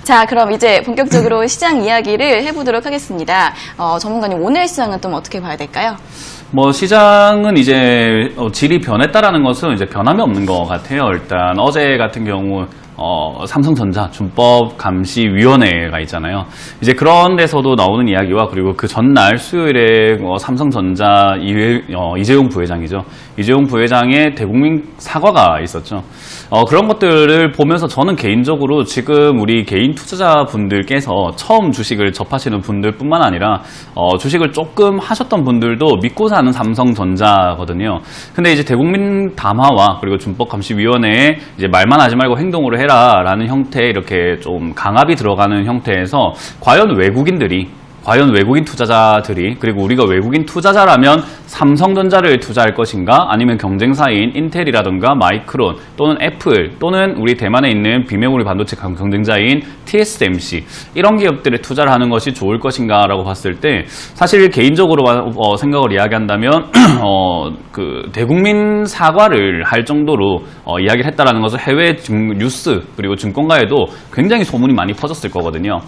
자, 그럼 이제 본격적으로 시장 이야기를 해보도록 하겠습니다. 전문가님, 오늘 시장은 또 어떻게 봐야 될까요? 뭐 시장은 이제 질이 변했다라는 것은 이제 변함이 없는 것 같아요. 일단 어제 같은 경우 삼성전자 준법감시위원회가 있잖아요. 이제 그런 데서도 나오는 이야기와 그리고 그 전날 수요일에 삼성전자 이재용 부회장이죠. 이재용 부회장의 대국민 사과가 있었죠. 그런 것들을 보면서 저는 개인적으로 지금 우리 개인 투자자분들께서 처음 주식을 접하시는 분들뿐만 아니라 주식을 조금 하셨던 분들도 믿고 사는 삼성전자거든요. 근데 이제 대국민 담화와 그리고 준법감시위원회에 이제 말만 하지 말고 행동으로 해라라는 형태 이렇게 좀 강압이 들어가는 형태에서 과연 외국인 투자자들이 그리고 우리가 외국인 투자자라면 삼성전자를 투자할 것인가 아니면 경쟁사인 인텔이라든가 마이크론 또는 애플 또는 우리 대만에 있는 비메모리 반도체 경쟁자인 TSMC 이런 기업들에 투자를 하는 것이 좋을 것인가 라고 봤을 때 사실 개인적으로 생각을 이야기한다면 그 대국민 사과를 할 정도로 이야기를 했다라는 것은 해외 뉴스 그리고 증권가에도 굉장히 소문이 많이 퍼졌을 거거든요.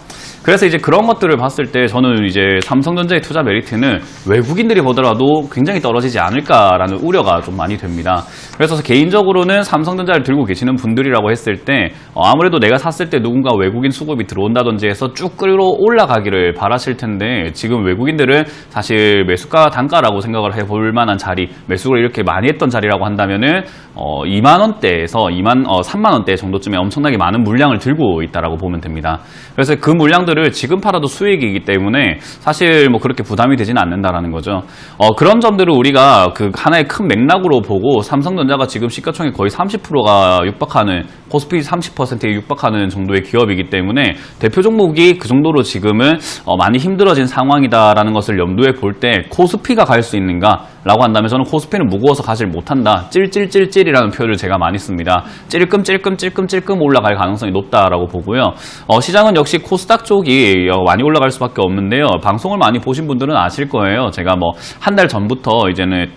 그래서 이제 그런 것들을 봤을 때 저는 이제 삼성전자의 투자 메리트는 외국인들이 보더라도 굉장히 떨어지지 않을까라는 우려가 좀 많이 됩니다. 그래서 개인적으로는 삼성전자를 들고 계시는 분들이라고 했을 때 아무래도 내가 샀을 때 누군가 외국인 수급이 들어온다든지 해서 쭉 끌어 올라가기를 바라실 텐데 지금 외국인들은 사실 매수가 단가라고 생각을 해볼 만한 자리, 매수를 이렇게 많이 했던 자리라고 한다면은 2만 원대에서 3만 원대 정도쯤에 엄청나게 많은 물량을 들고 있다라고 보면 됩니다. 그래서 그 물량들을 지금 팔아도 수익이기 때문에 사실 뭐 그렇게 부담이 되지는 않는다라는 거죠. 그런 점들을 우리가 그 하나의 큰 맥락으로 보고 삼성전자가 지금 시가총액 거의 30%가 육박하는 코스피 30%에 육박하는 정도의 기업이기 때문에 대표 종목이 그 정도로 지금은 많이 힘들어진 상황이다라는 것을 염두에 볼 때 코스피가 갈 수 있는가? 라고 한다면 저는 코스피는 무거워서 가질 못한다. 찔찔찔찔이라는 표현을 제가 많이 씁니다. 찔끔 올라갈 가능성이 높다라고 보고요. 시장은 역시 코스닥 쪽이 많이 올라갈 수밖에 없는데요. 방송을 많이 보신 분들은 아실 거예요. 제가 뭐 한 달 전부터 이제는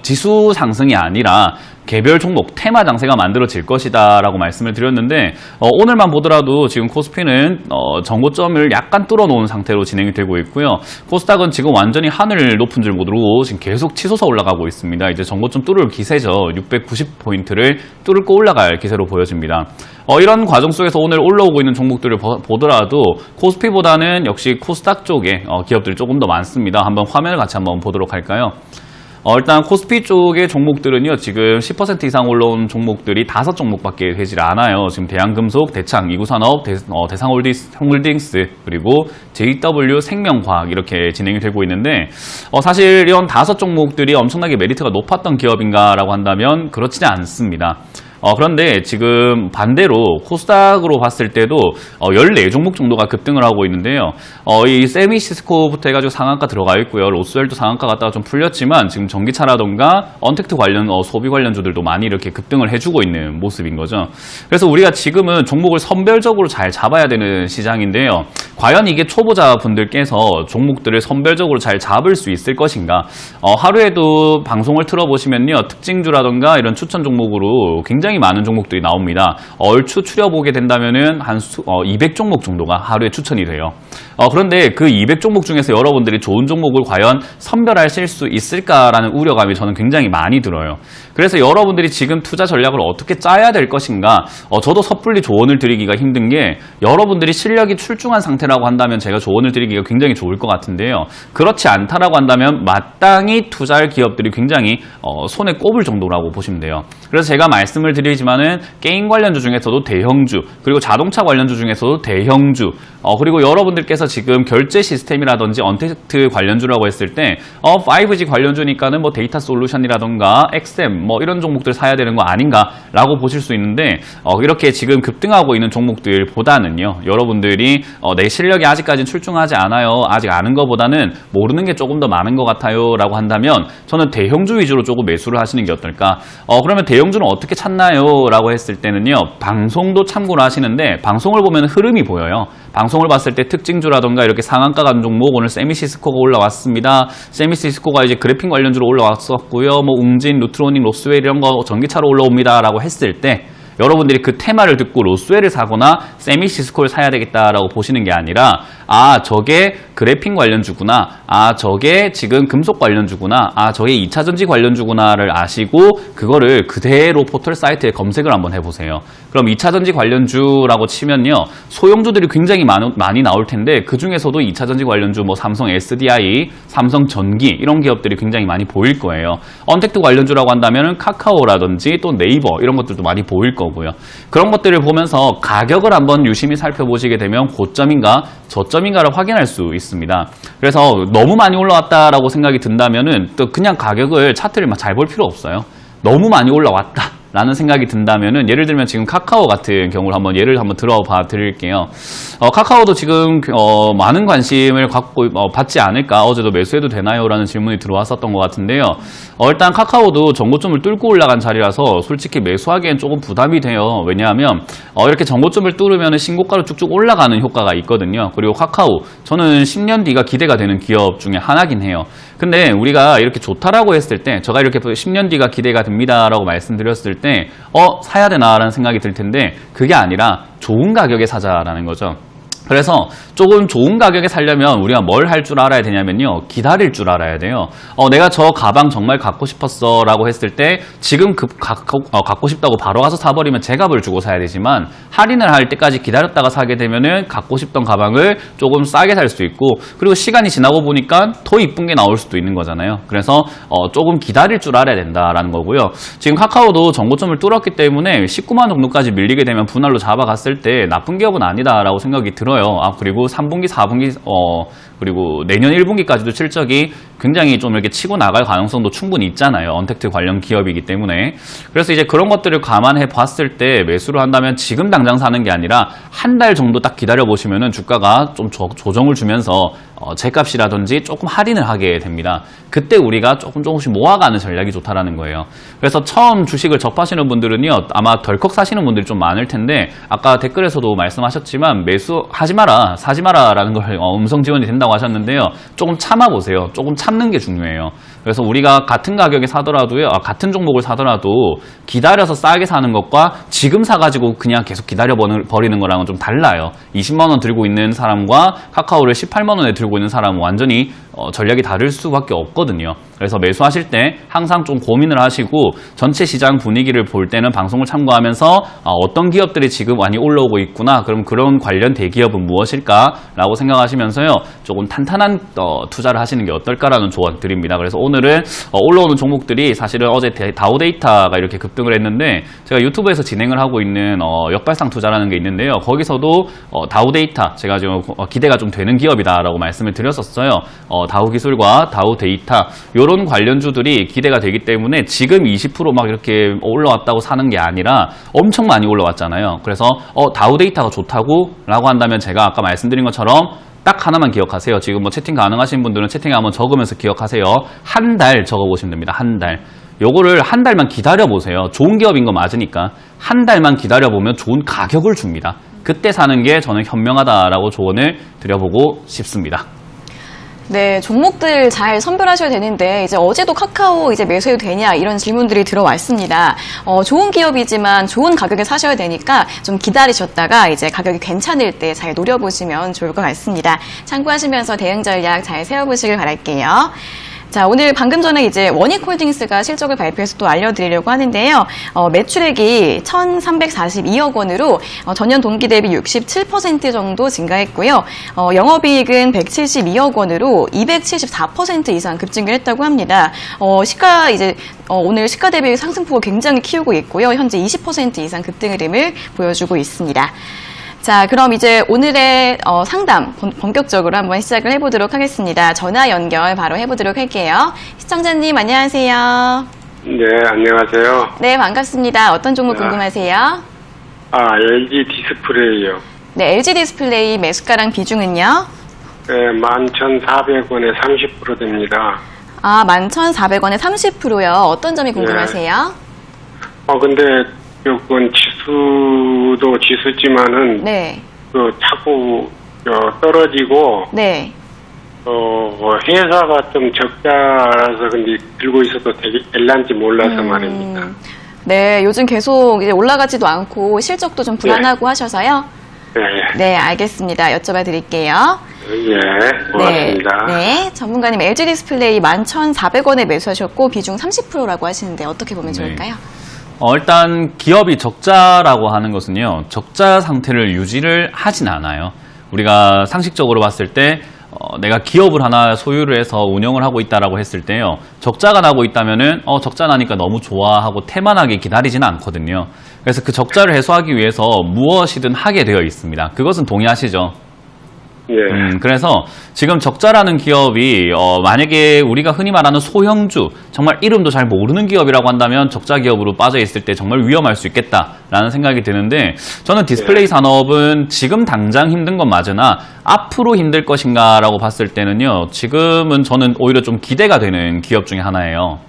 지수 상승이 아니라 개별 종목 테마 장세가 만들어질 것이다 라고 말씀을 드렸는데 오늘만 보더라도 지금 코스피는 정고점을 약간 뚫어놓은 상태로 진행이 되고 있고요. 코스닥은 지금 완전히 하늘 높은 줄 모르고 지금 계속 치솟아 올라가고 있습니다. 이제 정고점 뚫을 기세죠. 690포인트를 뚫고 올라갈 기세로 보여집니다. 이런 과정 속에서 오늘 올라오고 있는 종목들을 보더라도 코스피보다는 역시 코스닥 쪽에 기업들이 조금 더 많습니다. 한번 화면을 같이 한번 보도록 할까요? 일단 코스피 쪽의 종목들은요 지금 10% 이상 올라온 종목들이 5종목밖에 되질 않아요. 지금 대한금속, 대창, 이구산업, 대상홀딩스 그리고 JW 생명과학 이렇게 진행이 되고 있는데 사실 이런 5종목들이 엄청나게 메리트가 높았던 기업인가 라고 한다면 그렇지는 않습니다. 그런데 지금 반대로 코스닥으로 봤을 때도 14종목 정도가 급등을 하고 있는데요. 이 세미시스코부터 해가지고 상한가 들어가 있고요. 로스웰도 상한가 갔다가 좀 풀렸지만 지금 전기차라던가 언택트 관련 소비 관련주들도 많이 이렇게 급등을 해주고 있는 모습인 거죠. 그래서 우리가 지금은 종목을 선별적으로 잘 잡아야 되는 시장인데요. 과연 이게 초보자분들께서 종목들을 선별적으로 잘 잡을 수 있을 것인가? 하루에도 방송을 틀어보시면요. 특징주라던가 이런 추천 종목으로 굉장히 많은 종목들이 나옵니다. 얼추 추려보게 된다면은 한 200종목 정도가 하루에 추천이 돼요. 그런데 그 200종목 중에서 여러분들이 좋은 종목을 과연 선별하실 수 있을까라는 우려감이 저는 굉장히 많이 들어요. 그래서 여러분들이 지금 투자 전략을 어떻게 짜야 될 것인가 저도 섣불리 조언을 드리기가 힘든 게 여러분들이 실력이 출중한 상태라고 한다면 제가 조언을 드리기가 굉장히 좋을 것 같은데요. 그렇지 않다라고 한다면 마땅히 투자할 기업들이 굉장히 손에 꼽을 정도라고 보시면 돼요. 그래서 제가 말씀을 드리지만은 게임 관련주 중에서도 대형주 그리고 자동차 관련주 중에서도 대형주 그리고 여러분들께서 지금 결제 시스템이라든지 언택트 관련주라고 했을 때 5G 관련주니까는 뭐 데이터 솔루션이라던가 XM 뭐 이런 종목들 사야 되는 거 아닌가라고 보실 수 있는데 이렇게 지금 급등하고 있는 종목들보다는요. 여러분들이 내 실력이 아직까지 출중하지 않아요. 아직 아는 것보다는 모르는 게 조금 더 많은 것 같아요 라고 한다면 저는 대형주 위주로 조금 매수를 하시는 게 어떨까? 그러면 대형주는 어떻게 찾나요? 라고 했을 때는요. 방송도 참고를 하시는데 방송을 보면 흐름이 보여요. 방송을 봤을 때 특징주라던가 이렇게 상한가 간 종목 오늘 세미시스코가 올라왔습니다. 세미시스코가 이제 그래픽 관련주로 올라왔었고요. 뭐 웅진, 루트로닉, 로스웰 이런 거 전기차로 올라옵니다 라고 했을 때 여러분들이 그 테마를 듣고 로스웰을 사거나 세미시스코를 사야 되겠다라고 보시는 게 아니라 아, 저게 그래핀 관련주구나. 아, 저게 지금 금속 관련주구나. 아, 저게 2차전지 관련주구나를 아시고 그거를 그대로 포털 사이트에 검색을 한번 해보세요. 그럼 2차전지 관련주라고 치면요. 소형주들이 굉장히 많이 나올 텐데 그 중에서도 2차전지 관련주 뭐 삼성 SDI, 삼성 전기 이런 기업들이 굉장히 많이 보일 거예요. 언택트 관련주라고 한다면 카카오라든지 또 네이버 이런 것들도 많이 보일 거고요. 그런 것들을 보면서 가격을 한번 유심히 살펴보시게 되면 고점인가 저점인가를 확인할 수 있습니다. 그래서 너무 많이 올라왔다라고 생각이 든다면은 또 그냥 가격을 차트를 잘 볼 필요 없어요. 너무 많이 올라왔다. 라는 생각이 든다면은 예를 들면 지금 카카오 같은 경우를 한번 예를 한번 들어봐 드릴게요. 카카오도 지금 많은 관심을 갖고 받지 않을까, 어제도 매수해도 되나요? 라는 질문이 들어왔었던 것 같은데요. 일단 카카오도 전고점을 뚫고 올라간 자리라서 솔직히 매수하기엔 조금 부담이 돼요. 왜냐하면 이렇게 전고점을 뚫으면 신고가로 쭉쭉 올라가는 효과가 있거든요. 그리고 카카오, 저는 10년 뒤가 기대가 되는 기업 중에 하나긴 해요. 근데 우리가 이렇게 좋다라고 했을 때, 제가 이렇게 10년 뒤가 기대가 됩니다라고 말씀드렸을 때 사야 되나라는 생각이 들 텐데 그게 아니라 좋은 가격에 사자라는 거죠. 그래서 조금 좋은 가격에 살려면 우리가 뭘 할 줄 알아야 되냐면요. 기다릴 줄 알아야 돼요. 내가 저 가방 정말 갖고 싶었어 라고 했을 때 지금 갖고 싶다고 바로 가서 사버리면 제값을 주고 사야 되지만 할인을 할 때까지 기다렸다가 사게 되면은 갖고 싶던 가방을 조금 싸게 살 수 있고 그리고 시간이 지나고 보니까 더 이쁜 게 나올 수도 있는 거잖아요. 그래서 조금 기다릴 줄 알아야 된다라는 거고요. 지금 카카오도 전고점을 뚫었기 때문에 19만 정도까지 밀리게 되면 분할로 잡아갔을 때 나쁜 기업은 아니다라고 생각이 들어요. 그리고 3분기, 4분기, 그리고 내년 1분기까지도 실적이 굉장히 좀 이렇게 치고 나갈 가능성도 충분히 있잖아요. 언택트 관련 기업이기 때문에. 그래서 이제 그런 것들을 감안해 봤을 때 매수를 한다면 지금 당장 사는 게 아니라 한 달 정도 딱 기다려 보시면은 주가가 좀 조정을 주면서 제값이라든지 조금 할인을 하게 됩니다. 그때 우리가 조금씩 모아가는 전략이 좋다라는 거예요. 그래서 처음 주식을 접하시는 분들은요, 아마 덜컥 사시는 분들이 좀 많을 텐데, 아까 댓글에서도 말씀하셨지만 매수하지 마라, 사지 마라라는 걸 음성 지원이 된다고 하셨는데요. 조금 참아보세요. 조금 참는 게 중요해요. 그래서 우리가 같은 가격에 사더라도요, 같은 종목을 사더라도 기다려서 싸게 사는 것과 지금 사가지고 그냥 계속 기다려 버리는 거랑은 좀 달라요. 20만 원 들고 있는 사람과 카카오를 18만 원에 들고 있는 사람은 완전히 전략이 다를 수밖에 없거든요. 그래서 매수하실 때 항상 좀 고민을 하시고 전체 시장 분위기를 볼 때는 방송을 참고하면서 어떤 기업들이 지금 많이 올라오고 있구나, 그럼 그런 관련 대기업은 무엇일까라고 생각하시면서요, 조금 탄탄한 투자를 하시는 게 어떨까라는 조언 드립니다. 그래서 오늘은 올라오는 종목들이 사실은 어제 다우데이터가 이렇게 급등을 했는데 제가 유튜브에서 진행을 하고 있는 역발상 투자라는 게 있는데요. 거기서도 다우데이터, 제가 지금 기대가 좀 되는 기업이다라고 말씀을 드렸었어요. 다우기술과 다우데이터 이런 관련주들이 기대가 되기 때문에 지금 20% 막 이렇게 올라왔다고 사는 게 아니라 엄청 많이 올라왔잖아요. 그래서 다우데이터가 좋다고 라고 한다면 제가 아까 말씀드린 것처럼 딱 하나만 기억하세요. 지금 뭐 채팅 가능하신 분들은 채팅 한번 적으면서 기억하세요. 한 달 적어보시면 됩니다. 한 달. 요거를 한 달만 기다려보세요. 좋은 기업인 거 맞으니까 한 달만 기다려보면 좋은 가격을 줍니다. 그때 사는 게 저는 현명하다라고 조언을 드려보고 싶습니다. 네, 종목들 잘 선별하셔야 되는데 이제 어제도 카카오 이제 매수해도 되냐 이런 질문들이 들어왔습니다. 좋은 기업이지만 좋은 가격에 사셔야 되니까 좀 기다리셨다가 이제 가격이 괜찮을 때 잘 노려보시면 좋을 것 같습니다. 참고하시면서 대응 전략 잘 세워보시길 바랄게요. 자, 오늘 방금 전에 이제 원익홀딩스가 실적을 발표해서 또 알려드리려고 하는데요. 매출액이 1,342억 원으로 전년 동기 대비 67% 정도 증가했고요. 영업이익은 172억 원으로 274% 이상 급증을 했다고 합니다. 시가 이제 오늘 시가 대비 상승폭을 굉장히 키우고 있고요. 현재 20% 이상 급등 흐름을 보여주고 있습니다. 자, 그럼 이제 오늘의 상담 본격적으로 한번 시작을 해보도록 하겠습니다. 전화 연결 바로 해보도록 할게요. 시청자님 안녕하세요. 네, 안녕하세요. 네, 반갑습니다. 어떤 종목 궁금하세요? LG 디스플레이요. 네, LG 디스플레이 매수가랑 비중은요? 네, 11,400원에 30% 됩니다. 11,400원에 30%요. 어떤 점이 궁금하세요? 근데 요건 지수도 지수지만은 네. 자꾸 떨어지고 네. 회사가 좀 적자라서 근데 들고 있어도 되게 될란지 몰라서 말입니다. 네, 요즘 계속 이제 올라가지도 않고 실적도 좀 불안하고 하셔서요. 예, 네, 알겠습니다. 여쭤봐 드릴게요. 예, 고맙습니다. 네, 전문가님 LG 디스플레이 11,400원에 매수하셨고 비중 30%라고 하시는데 어떻게 보면 좋을까요? 일단 기업이 적자라고 하는 것은요, 적자 상태를 유지를 하진 않아요. 우리가 상식적으로 봤을 때 내가 기업을 하나 소유를 해서 운영을 하고 있다라고 했을 때요, 적자가 나고 있다면은 적자 나니까 너무 좋아하고 태만하게 기다리지는 않거든요. 그래서 그 적자를 해소하기 위해서 무엇이든 하게 되어 있습니다. 그것은 동의하시죠? 예, 그래서 지금 적자라는 기업이 만약에 우리가 흔히 말하는 소형주, 정말 이름도 잘 모르는 기업이라고 한다면 적자 기업으로 빠져 있을 때 정말 위험할 수 있겠다라는 생각이 드는데, 저는 디스플레이 산업은 지금 당장 힘든 건 맞으나 앞으로 힘들 것인가라고 봤을 때는요, 지금은 저는 오히려 좀 기대가 되는 기업 중에 하나예요.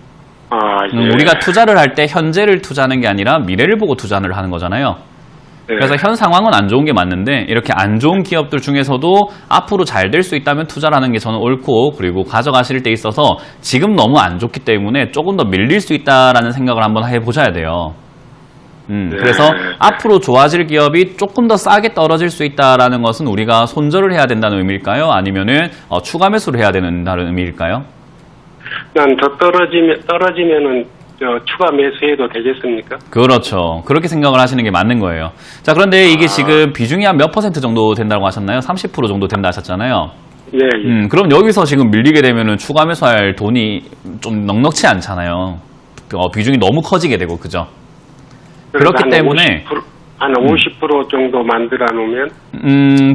아, 예. 우리가 투자를 할 때 현재를 투자하는 게 아니라 미래를 보고 투자를 하는 거잖아요. 예. 그래서 현 상황은 안 좋은 게 맞는데, 이렇게 안 좋은 기업들 중에서도 앞으로 잘 될 수 있다면 투자를 하는 게 저는 옳고, 그리고 가져가실 때 있어서 지금 너무 안 좋기 때문에 조금 더 밀릴 수 있다라는 생각을 한번 해보셔야 돼요. 그래서 앞으로 좋아질 기업이 조금 더 싸게 떨어질 수 있다라는 것은 우리가 손절을 해야 된다는 의미일까요? 아니면은 추가 매수를 해야 된다는 의미일까요? 난 더 떨어지면은 추가 매수해도 되겠습니까? 그렇죠. 그렇게 생각을 하시는 게 맞는 거예요. 자, 그런데 이게 지금 비중이 한 몇 % 정도 된다고 하셨나요? 30% 정도 된다 하셨잖아요. 예, 예. 그럼 여기서 지금 밀리게 되면은 추가 매수할 돈이 좀 넉넉치 않잖아요. 비중이 너무 커지게 되고, 그죠? 그렇기 때문에 한 50% 정도 만들어 놓으면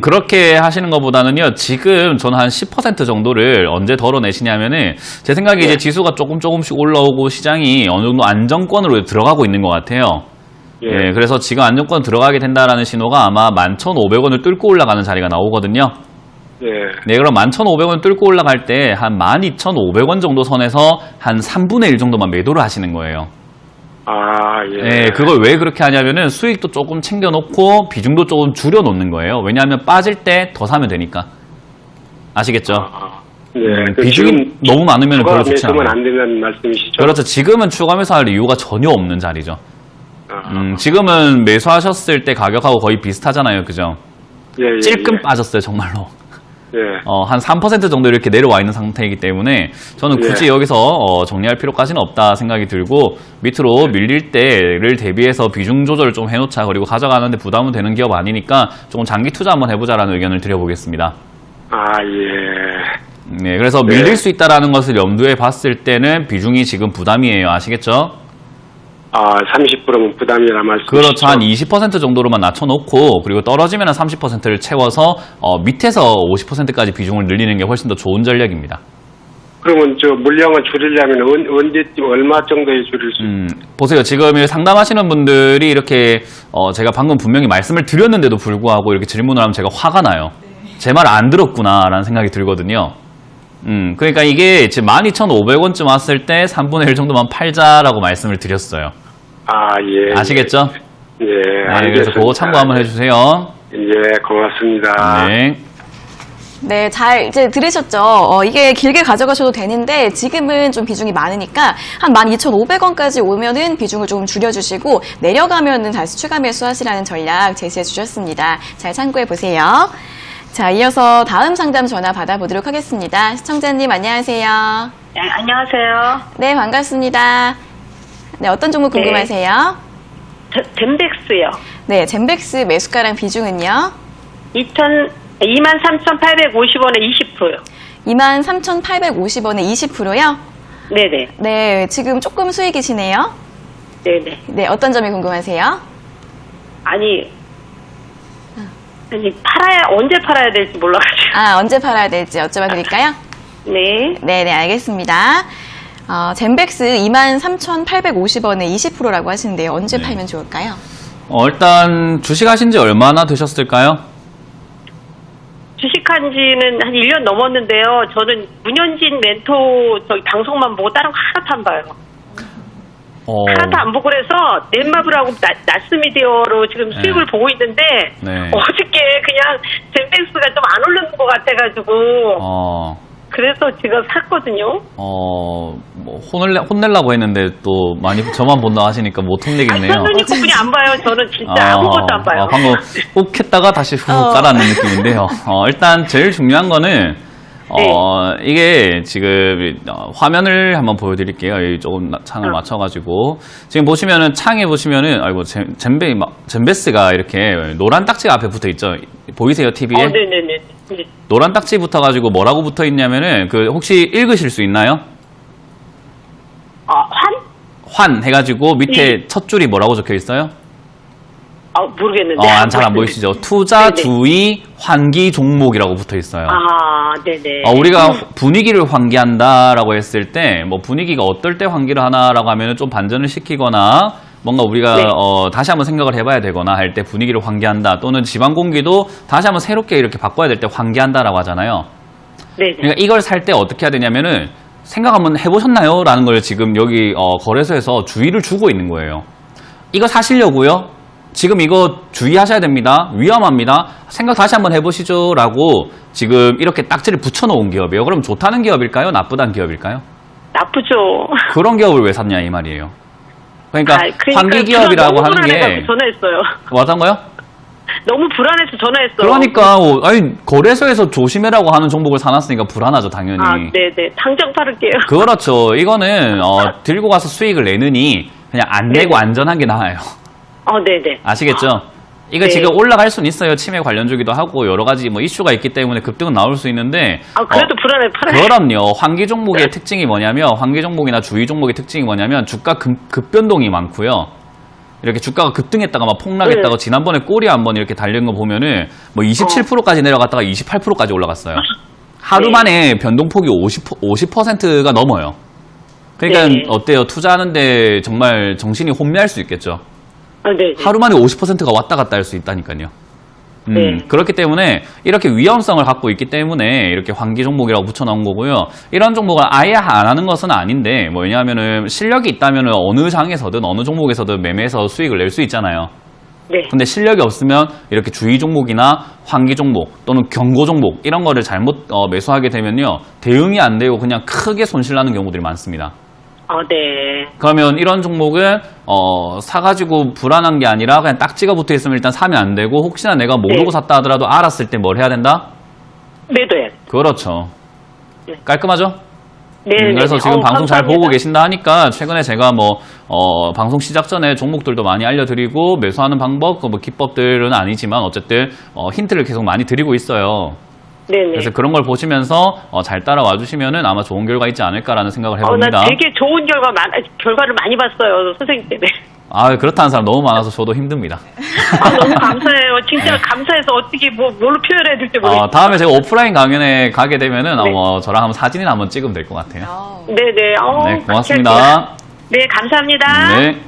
그렇게 하시는 것보다는요, 지금 저는 한 10% 정도를 언제 덜어내시냐면은, 제 생각에 이제 지수가 조금씩 올라오고 시장이 어느 정도 안정권으로 들어가고 있는 것 같아요. 예. 예, 그래서 지금 안정권 들어가게 된다라는 신호가 아마 11,500원을 뚫고 올라가는 자리가 나오거든요. 예. 네, 그럼 11,500원 뚫고 올라갈 때 한 12,500원 정도 선에서 한 3분의 1 정도만 매도를 하시는 거예요. 아, 예. 네, 그걸 왜 그렇게 하냐면은 수익도 조금 챙겨놓고 비중도 조금 줄여놓는 거예요. 왜냐하면 빠질 때 더 사면 되니까. 아시겠죠? 예. 비중이 지금 너무 많으면 추가 별로 좋지 매수면 않아요. 안 된다는 말씀이시죠? 그렇죠. 지금은 추가 매수할 이유가 전혀 없는 자리죠. 아, 지금은 매수하셨을 때 가격하고 거의 비슷하잖아요. 그죠? 예, 예, 찔끔 예. 빠졌어요, 정말로. 예. 한 3% 정도 이렇게 내려와 있는 상태이기 때문에 저는 굳이 예. 여기서 정리할 필요까지는 없다 생각이 들고, 밑으로 밀릴 때를 대비해서 비중 조절을 좀 해놓자. 그리고 가져가는데 부담은 되는 기업 아니니까 조금 장기 투자 한번 해보자라는 의견을 드려보겠습니다. 아, 예. 네, 그래서 네. 밀릴 수 있다라는 것을 염두에 봤을 때는 비중이 지금 부담이에요. 아시겠죠? 아, 30%면 부담이라 말씀이시죠? 그렇죠. 한 20% 정도로만 낮춰놓고, 그리고 떨어지면 30%를 채워서 밑에서 50%까지 비중을 늘리는 게 훨씬 더 좋은 전략입니다. 그러면 저 물량을 줄이려면 언제쯤 얼마 정도에 줄일 수 보세요. 지금 상담하시는 분들이 이렇게 제가 방금 분명히 말씀을 드렸는데도 불구하고 이렇게 질문을 하면 제가 화가 나요. 제 말 안 들었구나라는 생각이 들거든요. 그러니까 이게 지금 12,500원쯤 왔을 때 3분의 1 정도만 팔자라고 말씀을 드렸어요. 아, 예. 아시겠죠? 예, 네, 알겠습니다. 그래서 그거 참고 한번 해주세요. 예, 고맙습니다. 네. 네, 잘 이제 들으셨죠? 이게 길게 가져가셔도 되는데 지금은 좀 비중이 많으니까 한 12,500원까지 오면은 비중을 조금 줄여주시고, 내려가면은 다시 추가 매수하시라는 전략 제시해 주셨습니다. 잘 참고해 보세요. 자, 이어서 다음 상담 전화 받아보도록 하겠습니다. 시청자님 안녕하세요. 네, 안녕하세요. 네, 반갑습니다. 네, 어떤 종목 궁금하세요? 젠백스요. 네, 젠백스 매수가랑 비중은요? 23,850원에 20%요. 23,850원에 20%요? 네네. 네, 지금 조금 수익이시네요. 네네. 네, 어떤 점이 궁금하세요? 아니, 언제 팔아야 될지 몰라가지고. 아, 언제 팔아야 될지 여쭤봐 드릴까요? 네. 네, 알겠습니다. 젠백스 23,850원에 20%라고 하시는데요. 언제 팔면 좋을까요? 일단 주식하신 지 얼마나 되셨을까요? 주식한 지는 한 1년 넘었는데요. 저는 문현진 멘토 저기 방송만 보고 다른 거 하나도 안 봐요. 하나도 안 보고 그래서 넷마블하고 나스미디어로 지금 수익을 보고 있는데 어저께 그냥 젠백스가 좀 안 오르는 것 같아가지고 그래서 제가 샀거든요. 뭐 혼내려고 했는데 또 많이 저만 본다 하시니까 못 혼내겠네요. 선생님 그냥 안 봐요. 저는 진짜 아무것도 안 봐요. 방금 욱 했다가 다시 훅 깔아는 느낌인데요. 일단 제일 중요한 거는 이게 지금 화면을 한번 보여드릴게요. 조금 창을 맞춰가지고 지금 보시면은 창에 보시면은 아이고 젠베스가 이렇게 노란 딱지가 앞에 붙어 있죠. 보이세요 TV에? 네네네. 네. 노란 딱지 붙어가지고 뭐라고 붙어 있냐면은 그 혹시 읽으실 수 있나요? 환 해가지고 밑에 첫 줄이 뭐라고 적혀 있어요? 모르겠는데. 잘 안 보이시죠? 투자 주의 환기 종목이라고 붙어 있어요. 네네. 우리가 분위기를 환기한다라고 했을 때, 뭐 분위기가 어떨 때 환기를 하나라고 하면은 좀 반전을 시키거나, 뭔가 우리가 다시 한번 생각을 해봐야 되거나 할 때 분위기를 환기한다. 또는 지방 공기도 다시 한번 새롭게 이렇게 바꿔야 될 때 환기한다라고 하잖아요. 네. 그러니까 이걸 살 때 어떻게 해야 되냐면은 생각 한번 해보셨나요? 라는 걸 지금 여기 거래소에서 주의를 주고 있는 거예요. 이거 사시려고요? 지금 이거 주의하셔야 됩니다. 위험합니다. 생각 다시 한번 해보시죠. 라고 지금 이렇게 딱지를 붙여놓은 기업이에요. 그럼 좋다는 기업일까요? 나쁘다는 기업일까요? 나쁘죠. 그런 기업을 왜 샀냐 이 말이에요. 그러니까 그러니까 환기 기업이라고 하는 게 전화했어요. 뭐 어떤 거요? 너무 불안해서 전화했어요. 그러니까 거래소에서 조심해라고 하는 종목을 사놨으니까 불안하죠 당연히. 네네. 당장 팔을게요. 그렇죠. 이거는 들고 가서 수익을 내느니 그냥 안 내고 안전한 게 나아요. 네네. 아시겠죠? 이거 지금 올라갈 수는 있어요. 치매 관련주기도 하고 여러 가지 뭐 이슈가 있기 때문에 급등은 나올 수 있는데. 그래도 불안해 팔아요. 그럼요. 환기 종목의 특징이 뭐냐면 환기 종목이나 주의 종목의 특징이 뭐냐면 주가 급변동이 많고요. 이렇게 주가가 급등했다가 막 폭락했다가 지난번에 꼬리 한번 이렇게 달린 거 보면은 뭐 27%까지 내려갔다가 28%까지 올라갔어요. 하루 만에 변동폭이 50%가 넘어요. 그러니까 어때요? 투자하는데 정말 정신이 혼미할 수 있겠죠. 하루 만에 50%가 왔다 갔다 할 수 있다니까요. 그렇기 때문에 이렇게 위험성을 갖고 있기 때문에 이렇게 환기 종목이라고 붙여놓은 거고요. 이런 종목을 아예 안 하는 것은 아닌데, 뭐 왜냐하면은 실력이 있다면은 어느 장에서든 어느 종목에서든 매매해서 수익을 낼 수 있잖아요. 근데 실력이 없으면 이렇게 주의 종목이나 환기 종목 또는 경고 종목 이런 거를 잘못 매수하게 되면요. 대응이 안 되고 그냥 크게 손실나는 경우들이 많습니다. 네. 그러면 이런 종목은 사가지고 불안한 게 아니라 그냥 딱지가 붙어있으면 일단 사면 안 되고 혹시나 내가 모르고 샀다 하더라도 알았을 때 뭘 해야 된다? 매도해. 그렇죠. 깔끔하죠? 네. 그래서 지금 방송 잘 감사합니다. 보고 계신다 하니까 최근에 제가 방송 시작 전에 종목들도 많이 알려드리고 매수하는 방법, 뭐 기법들은 아니지만 어쨌든 힌트를 계속 많이 드리고 있어요. 네네. 그래서 그런 걸 보시면서 잘 따라와 주시면은 아마 좋은 결과 있지 않을까라는 생각을 해봅니다. 나 되게 좋은 결과를 많이 봤어요, 선생님 때문에. 그렇다는 사람 너무 많아서 저도 힘듭니다. 너무 감사해요. 진짜 감사해서 어떻게 뭘로 표현해야 될지 모르겠어요. 다음에 제가 오프라인 강연에 가게 되면은 저랑 한번 사진이나 한번 찍으면 될 것 같아요. 네네. 네, 고맙습니다. 네, 감사합니다. 네.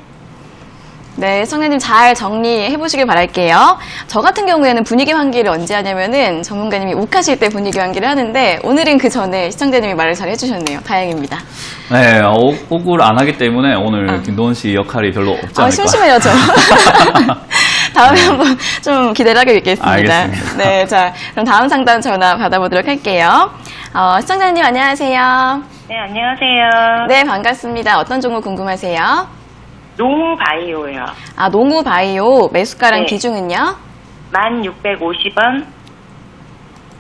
네, 시청자님 잘 정리해 보시길 바랄게요. 저 같은 경우에는 분위기 환기를 언제 하냐면은 전문가님이 욱하실 때 분위기 환기를 하는데 오늘은 그 전에 시청자님이 말을 잘 해주셨네요. 다행입니다. 네, 옥을 안 하기 때문에 오늘 김도원 씨 역할이 별로 없지 않을까. 심심해요, 저. 다음에 한번 좀 기대를 하게 뵙겠습니다. 알겠습니다. 네, 자, 그럼 다음 상담 전화 받아보도록 할게요. 시청자님 안녕하세요. 네, 안녕하세요. 네, 반갑습니다. 어떤 종목 궁금하세요? 농바이오요. 농우바이오 매수가랑 네. 비중은요? 1,650원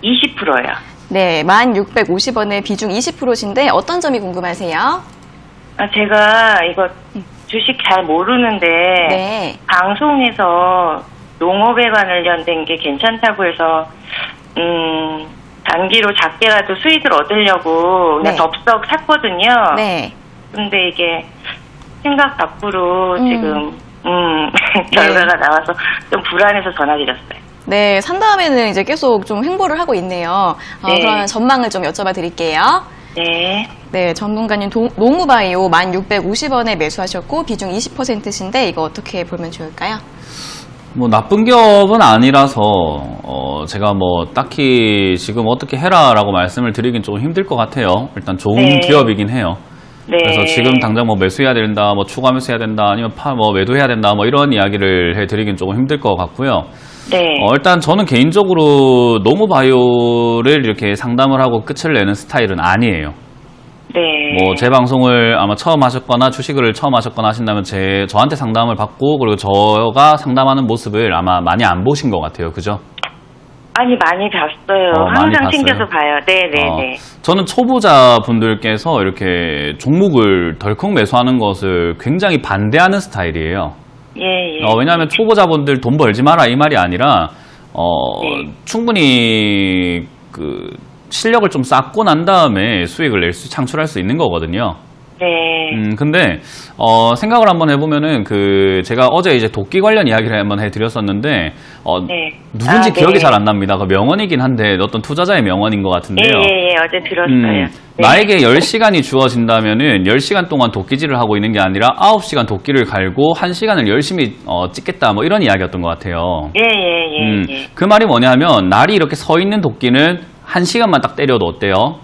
20%요. 네, 1,650원에 비중 20%신데 어떤 점이 궁금하세요? 제가 이거 주식 잘 모르는데 네. 방송에서 농업에 관련된 게 괜찮다고 해서 단기로 작게라도 수익을 얻으려고 그냥 네. 덥석 샀거든요. 네. 근데 이게 생각 밖으로 지금 결과가 나와서 좀 불안해서 전화드렸어요. 네, 산 다음에는 이제 계속 좀 횡보를 하고 있네요. 네. 그러면 전망을 좀 여쭤봐 드릴게요. 네. 네, 전문가님 농우바이오 1,650원에 매수하셨고 비중 20%신데 이거 어떻게 보면 좋을까요? 나쁜 기업은 아니라서 제가 딱히 지금 어떻게 해라라고 말씀을 드리긴 좀 힘들 것 같아요. 일단 좋은 네. 기업이긴 해요. 네. 그래서 지금 당장 매수해야 된다, 추가 매수해야 된다, 아니면 매도해야 된다, 이런 이야기를 해드리긴 조금 힘들 것 같고요. 네. 일단 저는 개인적으로 노무바이오를 이렇게 상담을 하고 끝을 내는 스타일은 아니에요. 네. 뭐 제 방송을 아마 처음 하셨거나 주식을 처음 하셨거나 하신다면 저한테 상담을 받고 그리고 저가 상담하는 모습을 아마 많이 안 보신 것 같아요. 그죠? 아니, 많이 봤어요. 많이 항상 봤어요? 챙겨서 봐요. 네네네. 저는 초보자분들께서 이렇게 종목을 덜컥 매수하는 것을 굉장히 반대하는 스타일이에요. 예, 예. 왜냐하면 초보자분들 돈 벌지 마라 이 말이 아니라 네. 충분히 그 실력을 좀 쌓고 난 다음에 수익을 창출할 수 있는 거거든요. 네. 근데 생각을 한번 해보면은 제가 어제 이제 도끼 관련 이야기를 한번 해드렸었는데 네. 누군지 아, 기억이 네. 잘 안 납니다. 그 명언이긴 한데 어떤 투자자의 명언인 것 예, 같은데요. 예, 예. 어제 들었어요. 네. 나에게 10시간이 주어진다면은 10시간 동안 도끼질을 하고 있는 게 아니라 9시간 도끼를 갈고 1시간을 열심히 찍겠다 뭐 이런 이야기였던 것 같아요. 예, 예, 예. 예. 그 말이 뭐냐면 날이 이렇게 서 있는 도끼는 1시간만 딱 때려도 어때요?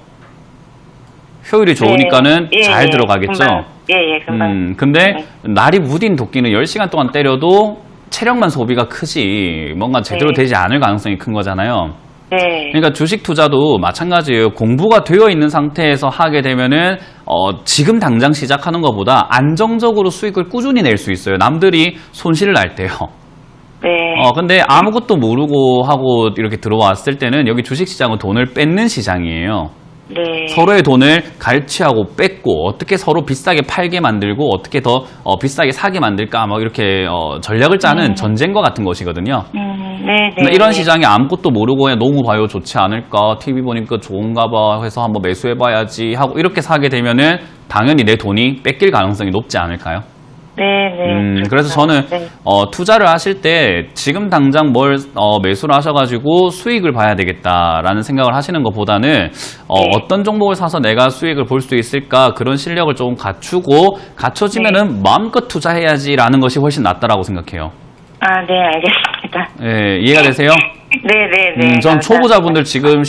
효율이 좋으니까는 예, 잘 예, 들어가겠죠? 금방. 예, 예, 금방. 근데 날이 무딘 도끼는 10시간 동안 때려도 체력만 소비가 크지 뭔가 제대로 네. 되지 않을 가능성이 큰 거잖아요. 네. 그러니까 주식 투자도 마찬가지예요. 공부가 되어 있는 상태에서 하게 되면은 지금 당장 시작하는 것보다 안정적으로 수익을 꾸준히 낼 수 있어요. 남들이 손실을 날 때요. 네. 근데 아무것도 모르고 하고 이렇게 들어왔을 때는 여기 주식 시장은 돈을 뺏는 시장이에요. 네. 서로의 돈을 갈취하고 뺏고 어떻게 서로 비싸게 팔게 만들고 어떻게 더 비싸게 사게 만들까 뭐 이렇게 전략을 짜는 전쟁과 같은 것이거든요. 네, 근데 네. 이런 네. 시장에 아무것도 모르고 그냥 너무 봐요 좋지 않을까 TV 보니까 좋은가 봐 해서 한번 매수해봐야지 하고 이렇게 사게 되면은 당연히 내 돈이 뺏길 가능성이 높지 않을까요? 네, 네. 그래서 저는 네. 투자를 하실 때 지금 당장 뭘 매수를 하셔가지고 수익을 봐야 되겠다라는 생각을 하시는 것보다는 어떤 종목을 사서 내가 수익을 볼 수 있을까 그런 실력을 조금 갖춰지면은 마음껏 투자해야지라는 것이 훨씬 낫다라고 생각해요. 아, 네, 알겠습니다. 예, 이해가 되세요? 네, 네, 네. 전 감사합니다. 초보자분들 지금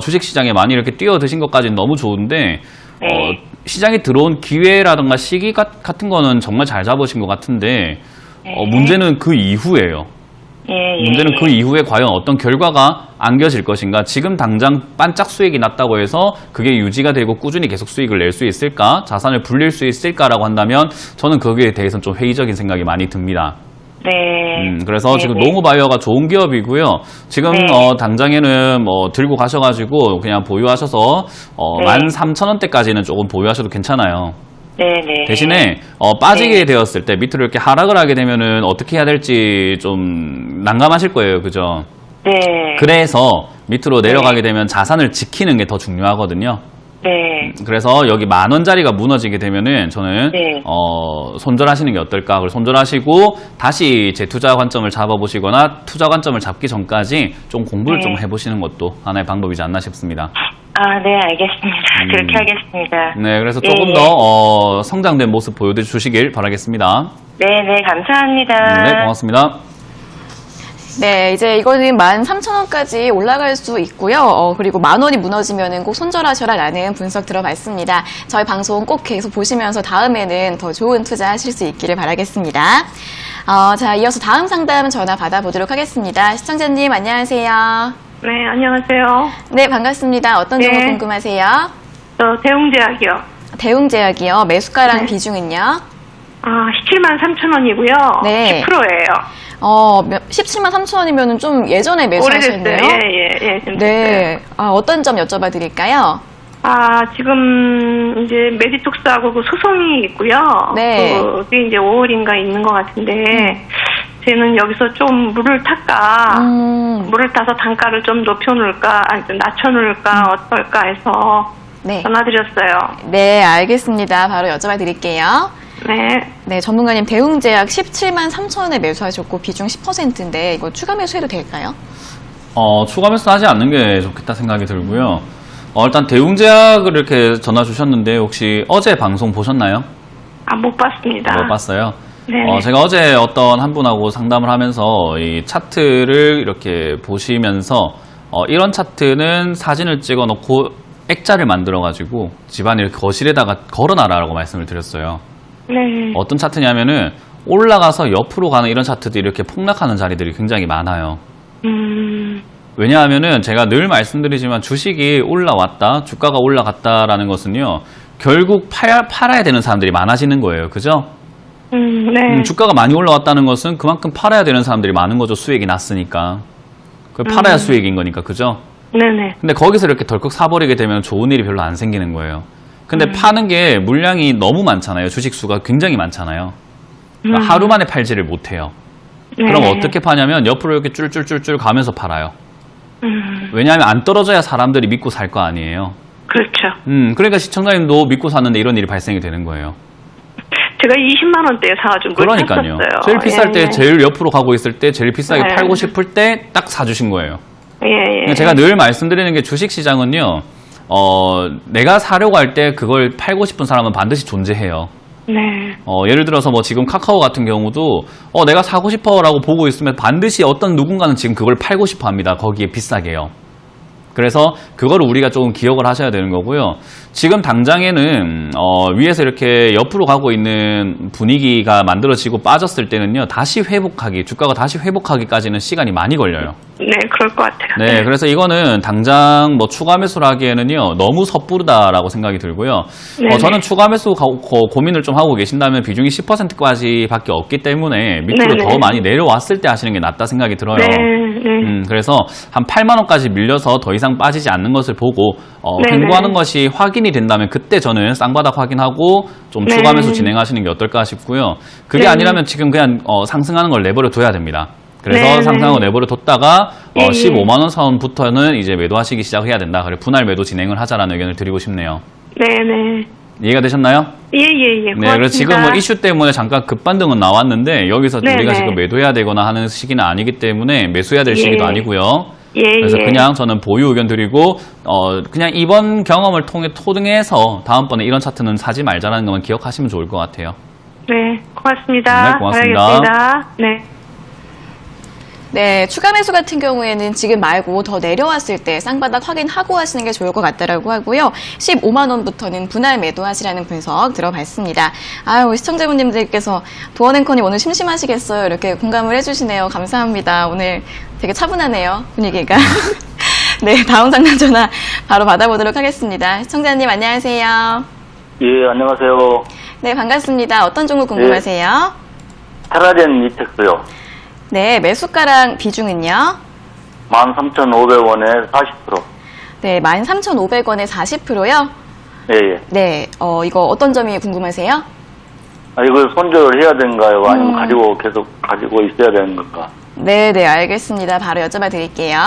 주식 시장에 많이 이렇게 뛰어드신 것까지는 너무 좋은데 네. 시장에 들어온 기회라든가 시기 같은 거는 정말 잘 잡으신 것 같은데 네. 문제는 그 이후예요. 예, 예. 문제는 그 이후에 과연 어떤 결과가 안겨질 것인가. 지금 당장 반짝 수익이 났다고 해서 그게 유지가 되고 꾸준히 계속 수익을 낼 수 있을까? 자산을 불릴 수 있을까라고 한다면 저는 거기에 대해서는 좀 회의적인 생각이 많이 듭니다. 네. 그래서 네, 지금 네. 노무바이오가 좋은 기업이고요. 지금 네. 당장에는 뭐 들고 가셔가지고 그냥 보유하셔서 13,000원대까지는 조금 보유하셔도 괜찮아요. 네, 네. 대신에 빠지게 네. 되었을 때 밑으로 이렇게 하락을 하게 되면은 어떻게 해야 될지 좀 난감하실 거예요, 그죠? 네. 그래서 밑으로 내려가게 되면 자산을 지키는 게 더 중요하거든요. 네. 그래서 여기 10,000원짜리가 무너지게 되면은 저는 네. 손절하시는 게 어떨까? 그래서 손절하시고 다시 재투자 관점을 잡아보시거나 투자 관점을 잡기 전까지 좀 공부를 네. 좀 해보시는 것도 하나의 방법이지 않나 싶습니다. 아, 네, 알겠습니다. 그렇게 하겠습니다. 네, 그래서 예, 조금 예. 더 성장된 모습 보여주시길 바라겠습니다. 네, 네, 감사합니다. 네, 고맙습니다. 네, 이제 이거는 13,000원까지 올라갈 수 있고요. 그리고 10,000원이 무너지면은 꼭 손절하셔라라는 분석 들어봤습니다. 저희 방송 꼭 계속 보시면서 다음에는 더 좋은 투자 하실 수 있기를 바라겠습니다. 자, 이어서 다음 상담 전화 받아보도록 하겠습니다. 시청자님, 안녕하세요. 네, 안녕하세요. 네, 반갑습니다. 어떤 네. 종목 궁금하세요? 저 대웅제약이요. 대웅제약이요. 매수가랑 네. 비중은요? 17만 3천 원이고요. 네. 10%예요. 17만 3천원이면 좀 예전에 매수하셨네요. 오래됐어요. 예, 좀 됐어요. 네. 어떤 점 여쭤봐 드릴까요? 지금 이제 메디톡스하고 그 소송이 있고요. 네. 그게 이제 5월인가 있는 것 같은데, 쟤는 여기서 좀 물을 탈까, 물을 타서 단가를 좀 높여놓을까, 아니, 좀 낮춰놓을까, 어떨까 해서 네. 전화드렸어요. 네, 알겠습니다. 바로 여쭤봐 드릴게요. 네. 네, 전문가님 대웅제약 17만 3천원에 매수하셨고 비중 10%인데 이거 추가 매수해도 될까요? 추가 매수하지 않는 게 좋겠다 생각이 들고요. 일단 대웅제약을 이렇게 전화 주셨는데 혹시 어제 방송 보셨나요? 못 봤습니다. 못 봤어요. 네. 제가 어제 어떤 한 분하고 상담을 하면서 이 차트를 이렇게 보시면서 이런 차트는 사진을 찍어 놓고 액자를 만들어 가지고 집안일 거실에다가 걸어놔라라고 말씀을 드렸어요. 네. 어떤 차트냐면은 올라가서 옆으로 가는 이런 차트들이 이렇게 폭락하는 자리들이 굉장히 많아요. 왜냐하면은 제가 늘 말씀드리지만 주식이 올라왔다, 주가가 올라갔다라는 것은요, 결국 팔아야 되는 사람들이 많아지는 거예요. 그죠? 네. 주가가 많이 올라왔다는 것은 그만큼 팔아야 되는 사람들이 많은 거죠. 수익이 났으니까. 그걸 팔아야 수익인 거니까. 그죠? 네네. 근데 거기서 이렇게 덜컥 사버리게 되면 좋은 일이 별로 안 생기는 거예요. 근데 파는 게 물량이 너무 많잖아요. 주식 수가 굉장히 많잖아요. 그러니까 하루 만에 팔지를 못해요. 네. 그럼 어떻게 파냐면 옆으로 이렇게 쫄쫄쫄쫄 가면서 팔아요. 왜냐하면 안 떨어져야 사람들이 믿고 살 거 아니에요. 그렇죠. 그러니까 시청자님도 믿고 샀는데 이런 일이 발생이 되는 거예요. 제가 20만 원대에 사가지고 그걸 그러니까요. 샀었어요. 제일 비쌀 때, 예. 제일 옆으로 가고 있을 때, 제일 비싸게 네. 팔고 싶을 때 딱 사주신 거예요. 예. 제가 늘 말씀드리는 게 주식시장은요, 내가 사려고 할 때 그걸 팔고 싶은 사람은 반드시 존재해요. 네. 예를 들어서 뭐 지금 카카오 같은 경우도 내가 사고 싶어라고 보고 있으면 반드시 어떤 누군가는 지금 그걸 팔고 싶어 합니다. 거기에 비싸게요. 그래서 그거를 우리가 조금 기억을 하셔야 되는 거고요. 지금 당장에는 위에서 이렇게 옆으로 가고 있는 분위기가 만들어지고 빠졌을 때는요, 다시 회복하기, 주가가 다시 회복하기까지는 시간이 많이 걸려요. 네, 그럴 것 같아요. 네, 그래서 이거는 당장 뭐 추가 매수를 하기에는요, 너무 섣부르다라고 생각이 들고요. 네네. 저는 추가 매수 고민을 좀 하고 계신다면 비중이 10%까지밖에 없기 때문에 밑으로 네네. 더 많이 내려왔을 때 하시는 게 낫다 생각이 들어요. 네, 네. 그래서 한 8만 원까지 밀려서 더 이상 빠지지 않는 것을 보고 네네. 횡보하는 것이 확인이 된다면 그때 저는 쌍바닥 확인하고 좀 네. 추가 매수 진행하시는 게 어떨까 싶고요. 그게 네. 아니라면 지금 그냥 상승하는 걸 내버려 둬야 됩니다. 그래서 네. 상승하고 내버려 뒀다가 예, 예. 15만 원 선부터는 이제 매도하시기 시작해야 된다. 그래 분할 매도 진행을 하자라는 의견을 드리고 싶네요. 네네. 이해가 되셨나요? 예. 네, 그래서 지금 뭐 이슈 때문에 잠깐 급반등은 나왔는데 여기서 네네. 우리가 지금 매도해야 되거나 하는 시기는 아니기 때문에 매수해야 될 예. 시기도 아니고요. 예. 그래서 그냥 저는 보유 의견 드리고 그냥 이번 경험을 통해서 다음번에 이런 차트는 사지 말자라는 것만 기억하시면 좋을 것 같아요. 네, 고맙습니다. 네, 고맙습니다. 알겠습니다. 네. 네, 추가 매수 같은 경우에는 지금 말고 더 내려왔을 때 쌍바닥 확인하고 하시는 게 좋을 것 같다라고 하고요. 15만 원부터는 분할 매도하시라는 분석 들어봤습니다. 아유, 시청자분님들께서 도어앤커님 오늘 심심하시겠어요. 이렇게 공감을 해주시네요. 감사합니다. 오늘 되게 차분하네요, 분위기가. 네, 다음 상담 전화 바로 받아보도록 하겠습니다. 시청자님 안녕하세요. 예, 안녕하세요. 네, 반갑습니다. 어떤 종목 궁금하세요? 테라젠 이텍스요. 네, 매수가랑 비중은요? 13,500원에 40%. 네, 13,500원에 40%요? 예, 예. 네, 이거 어떤 점이 궁금하세요? 이걸 손절을 해야 되는가요? 아니면 계속 가지고 있어야 되는 건가? 네, 알겠습니다. 바로 여쭤봐 드릴게요.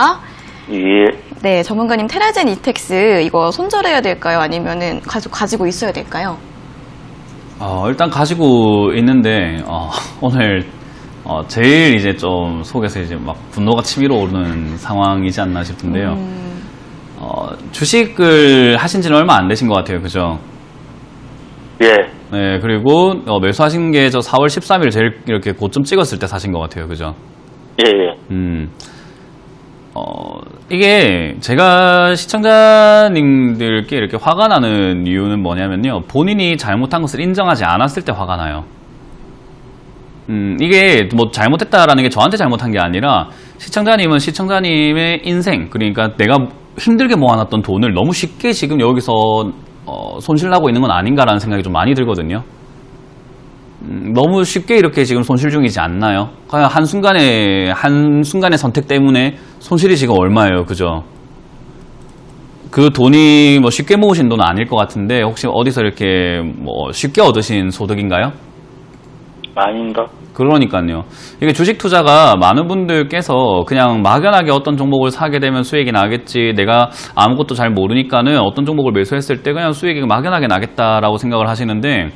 예. 네, 전문가님 테라젠 이텍스 이거 손절해야 될까요? 아니면은 가지고 있어야 될까요? 일단 가지고 있는데 오늘 제일 이제 좀 속에서 이제 막 분노가 치밀어 오르는 상황이지 않나 싶은데요. 주식을 하신 지는 얼마 안 되신 것 같아요. 그죠? 예. 네, 그리고 매수하신 게 저 4월 13일 제일 이렇게 고점 찍었을 때 사신 것 같아요. 그죠? 예, 예. 이게 제가 시청자님들께 이렇게 화가 나는 이유는 뭐냐면요. 본인이 잘못한 것을 인정하지 않았을 때 화가 나요. 이게 뭐 잘못했다라는 게 저한테 잘못한 게 아니라 시청자님은 시청자님의 인생, 그러니까 내가 힘들게 모아놨던 돈을 너무 쉽게 지금 여기서 손실나고 있는 건 아닌가라는 생각이 좀 많이 들거든요. 너무 쉽게 이렇게 지금 손실 중이지 않나요? 그냥 한순간의 선택 때문에 손실이 지금 얼마예요? 그죠? 그 돈이 뭐 쉽게 모으신 돈은 아닐 것 같은데 혹시 어디서 이렇게 뭐 쉽게 얻으신 소득인가요? 아닌가? 그러니까요. 이게 주식 투자가 많은 분들께서 그냥 막연하게 어떤 종목을 사게 되면 수익이 나겠지, 내가 아무것도 잘 모르니까는 어떤 종목을 매수했을 때 그냥 수익이 막연하게 나겠다라고 생각을 하시는데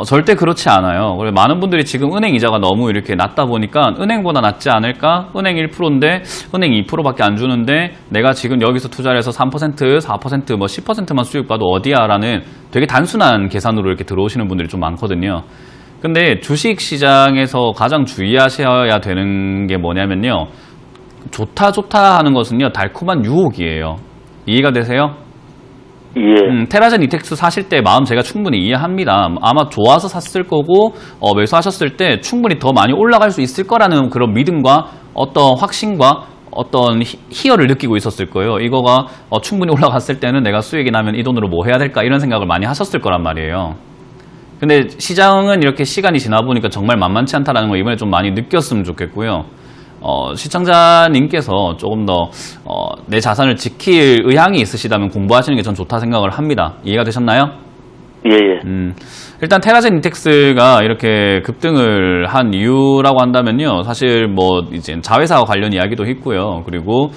절대 그렇지 않아요. 그래서 많은 분들이 지금 은행 이자가 너무 이렇게 낮다 보니까 은행보다 낫지 않을까? 은행 1%인데 은행 2%밖에 안 주는데 내가 지금 여기서 투자를 해서 3%, 4%, 뭐 10%만 수익 봐도 어디야라는 되게 단순한 계산으로 이렇게 들어오시는 분들이 좀 많거든요. 근데 주식 시장에서 가장 주의하셔야 되는 게 뭐냐면요. 좋다 하는 것은요. 달콤한 유혹이에요. 이해가 되세요? 테라젠 이텍스 사실 때 마음 제가 충분히 이해합니다. 아마 좋아서 샀을 거고 매수하셨을 때 충분히 더 많이 올라갈 수 있을 거라는 그런 믿음과 어떤 확신과 어떤 희열을 느끼고 있었을 거예요. 이거가 충분히 올라갔을 때는 내가 수익이 나면 이 돈으로 뭐 해야 될까 이런 생각을 많이 하셨을 거란 말이에요. 근데 시장은 이렇게 시간이 지나 보니까 정말 만만치 않다라는 거 이번에 좀 많이 느꼈으면 좋겠고요. 시청자님께서 조금 더 내 자산을 지킬 의향이 있으시다면 공부하시는 게 전 좋다 생각을 합니다. 이해가 되셨나요? 예. 일단 테라젠 이텍스가 이렇게 급등을 한 이유라고 한다면요. 사실 뭐 이제 자회사와 관련 이야기도 있고요. 그리고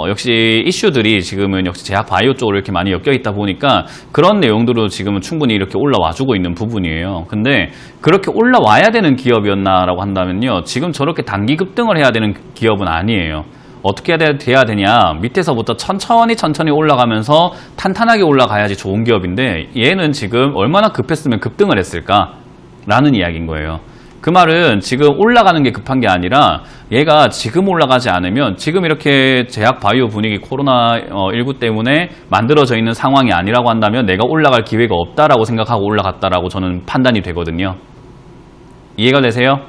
역시 이슈들이 지금은 역시 제약 바이오 쪽으로 이렇게 많이 엮여 있다 보니까 그런 내용들로 지금은 충분히 이렇게 올라와주고 있는 부분이에요. 근데 그렇게 올라와야 되는 기업이었나라고 한다면요. 지금 저렇게 단기 급등을 해야 되는 기업은 아니에요. 어떻게 돼야 되냐, 밑에서부터 천천히 올라가면서 탄탄하게 올라가야지 좋은 기업인데 얘는 지금 얼마나 급했으면 급등을 했을까 라는 이야기인 거예요. 그 말은 지금 올라가는 게 급한 게 아니라 얘가 지금 올라가지 않으면 지금 이렇게 제약 바이오 분위기 코로나19 때문에 만들어져 있는 상황이 아니라고 한다면 내가 올라갈 기회가 없다라고 생각하고 올라갔다라고 저는 판단이 되거든요. 이해가 되세요?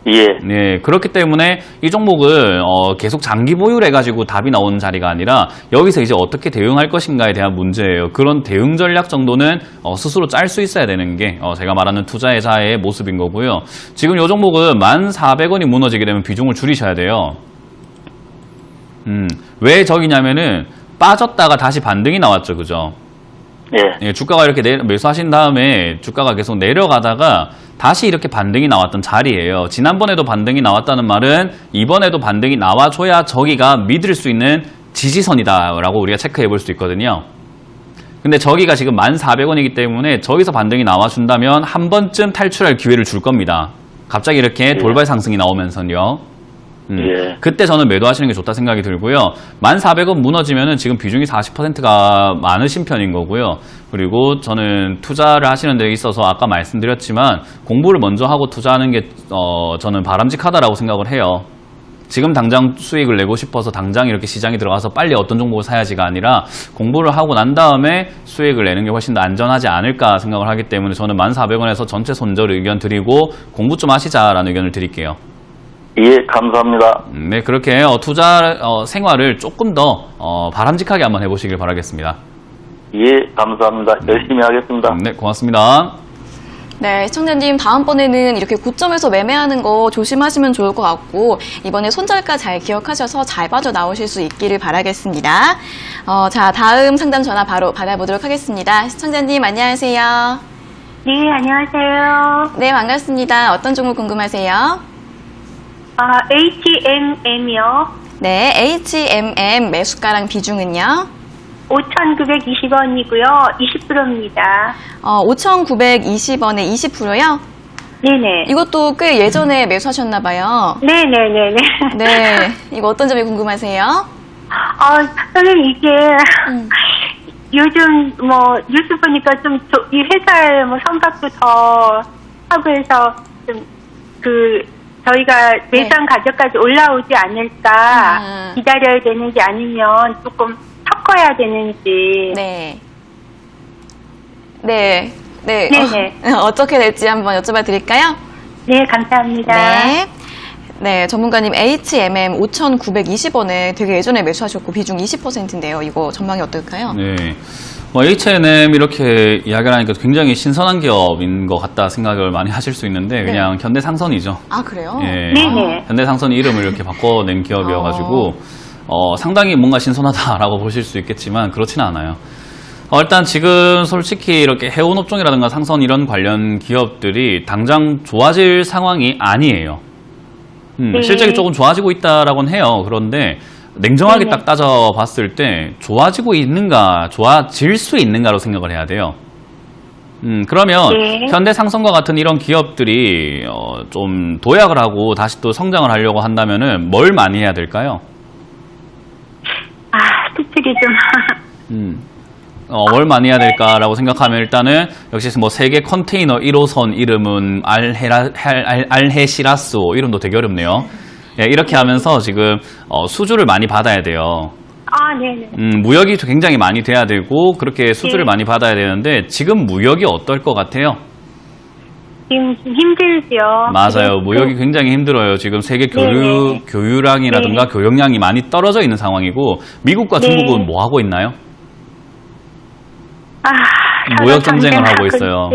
예. 네, 그렇기 때문에 이 종목을 계속 장기 보유를 해가지고 답이 나오는 자리가 아니라 여기서 이제 어떻게 대응할 것인가에 대한 문제예요. 그런 대응 전략 정도는 스스로 짤 수 있어야 되는 게 제가 말하는 투자자의 모습인 거고요. 지금 이 종목은 1,400원이 무너지게 되면 비중을 줄이셔야 돼요. 왜 저기냐면은 빠졌다가 다시 반등이 나왔죠, 그죠? 예, 주가가 이렇게 매수하신 다음에 주가가 계속 내려가다가 다시 이렇게 반등이 나왔던 자리예요. 지난번에도 반등이 나왔다는 말은 이번에도 반등이 나와줘야 저기가 믿을 수 있는 지지선이다라고 우리가 체크해 볼 수 있거든요. 근데 저기가 지금 1,400원이기 때문에 저기서 반등이 나와준다면 한 번쯤 탈출할 기회를 줄 겁니다. 갑자기 이렇게 돌발 상승이 나오면서요. 그때 저는 매도하시는 게 좋다 생각이 들고요. 1,400원 무너지면은 지금 비중이 40%가 많으신 편인 거고요. 그리고 저는 투자를 하시는 데 있어서 아까 말씀드렸지만 공부를 먼저 하고 투자하는 게 저는 바람직하다라고 생각을 해요. 지금 당장 수익을 내고 싶어서 당장 이렇게 시장에 들어가서 빨리 어떤 종목을 사야지가 아니라 공부를 하고 난 다음에 수익을 내는 게 훨씬 더 안전하지 않을까 생각을 하기 때문에 저는 1,400원에서 전체 손절 의견 드리고 공부 좀 하시자라는 의견을 드릴게요. 예, 감사합니다. 네, 그렇게 투자 생활을 조금 더 바람직하게 한번 해보시길 바라겠습니다. 예, 감사합니다. 열심히 하겠습니다. 네, 고맙습니다. 네, 시청자님 다음번에는 이렇게 고점에서 매매하는 거 조심하시면 좋을 것 같고 이번에 손절가 잘 기억하셔서 잘 빠져나오실 수 있기를 바라겠습니다. 자, 다음 상담 전화 바로 받아보도록 하겠습니다. 시청자님 안녕하세요. 네, 안녕하세요. 네, 반갑습니다. 어떤 종목 궁금하세요? HMM이요. 네, HMM 매수가랑 비중은요? 5,920원이고요. 20%입니다. 5,920원에 20%요? 네네. 이것도 꽤 예전에 매수하셨나봐요. 네네네네. 네, 이거 어떤 점이 궁금하세요? 선생님, 이게, 요즘 뉴스 보니까 이 회사에 선박도 더 하고 해서 저희가 매수한 가격까지 올라오지 않을까 기다려야 되는지 아니면 조금 섞어야 되는지. 네. 어떻게 될지 한번 여쭤봐 드릴까요? 네, 감사합니다. 네, 전문가님 HMM 5,920원에 되게 예전에 매수하셨고 비중 20%인데요. 이거 전망이 어떨까요? 네. H&M 이렇게 이야기를 하니까 굉장히 신선한 기업인 것 같다 생각을 많이 하실 수 있는데 그냥 현대상선이죠. 아, 그래요? 예. 네네. 현대상선이 이름을 이렇게 바꿔낸 기업이어가지고 상당히 뭔가 신선하다라고 보실 수 있겠지만 그렇지는 않아요. 일단 지금 솔직히 이렇게 해운업종이라든가 상선 이런 관련 기업들이 당장 좋아질 상황이 아니에요. 실적이 조금 좋아지고 있다라고는 해요. 그런데 냉정하게 딱 따져봤을 때 좋아지고 있는가, 좋아질 수 있는가로 생각을 해야 돼요. 그러면 현대상선과 같은 이런 기업들이 좀 도약을 하고 다시 또 성장을 하려고 한다면은 뭘 많이 해야 될까요? 스킬이 좀. 뭘 많이 해야 될까라고 생각하면 일단은 역시 세계 컨테이너 1호선 이름은 알헤시라스오 이름도 되게 어렵네요. 예, 이렇게 하면서 지금 수주를 많이 받아야 돼요. 네네. 무역이 굉장히 많이 돼야 되고 그렇게 수주를 많이 받아야 되는데 지금 무역이 어떨 것 같아요? 지금 좀 힘들죠. 맞아요. 무역이 굉장히 힘들어요. 지금 세계 교유량이라든가 교역량이 많이 떨어져 있는 상황이고 미국과 중국은 뭐 하고 있나요? 무역 전쟁을 하고 있어요.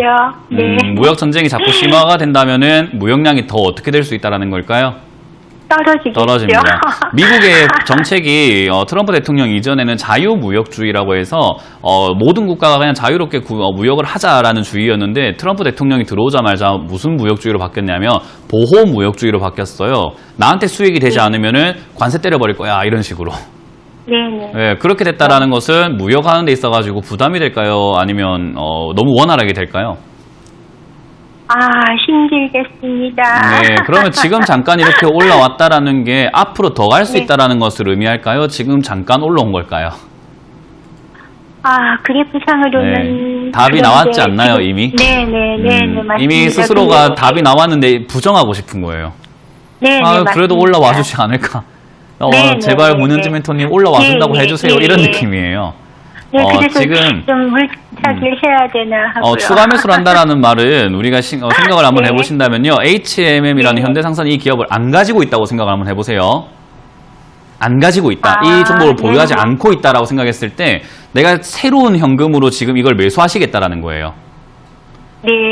무역 전쟁이 자꾸 심화가 된다면은 무역량이 더 어떻게 될 수 있다라는 걸까요? 떨어집니다. 미국의 정책이 트럼프 대통령 이전에는 자유무역주의라고 해서 모든 국가가 그냥 자유롭게 무역을 하자라는 주의였는데 트럼프 대통령이 들어오자마자 무슨 무역주의로 바뀌었냐면 보호무역주의로 바뀌었어요. 나한테 수익이 되지 않으면은 관세 때려버릴 거야 이런 식으로. 네, 그렇게 됐다라는 것은 무역하는 데 있어가지고 부담이 될까요? 아니면 너무 원활하게 될까요? 힘들겠습니다. 네, 그러면 지금 잠깐 이렇게 올라왔다라는 게 앞으로 더 갈 수 있다라는 것을 의미할까요? 지금 잠깐 올라온 걸까요? 그래프상으로는 답이 나왔지 않나요, 이미? 맞습니다. 이미 스스로가 답이 나왔는데 부정하고 싶은 거예요. 그래도 올라와 주지 않을까? 제발 문현지 멘토님 올라와 준다고 해주세요. 이런 느낌이에요. 그래서 지금 좀 물타기를 해야 되나 하고요. 추가 매수를 한다라는 말은 우리가 생각을 한번 해보신다면요. HMM이라는 현대상선 이 기업을 안 가지고 있다고 생각을 한번 해보세요. 안 가지고 있다. 이 종목을 보유하지 않고 있다라고 생각했을 때 내가 새로운 현금으로 지금 이걸 매수하시겠다라는 거예요.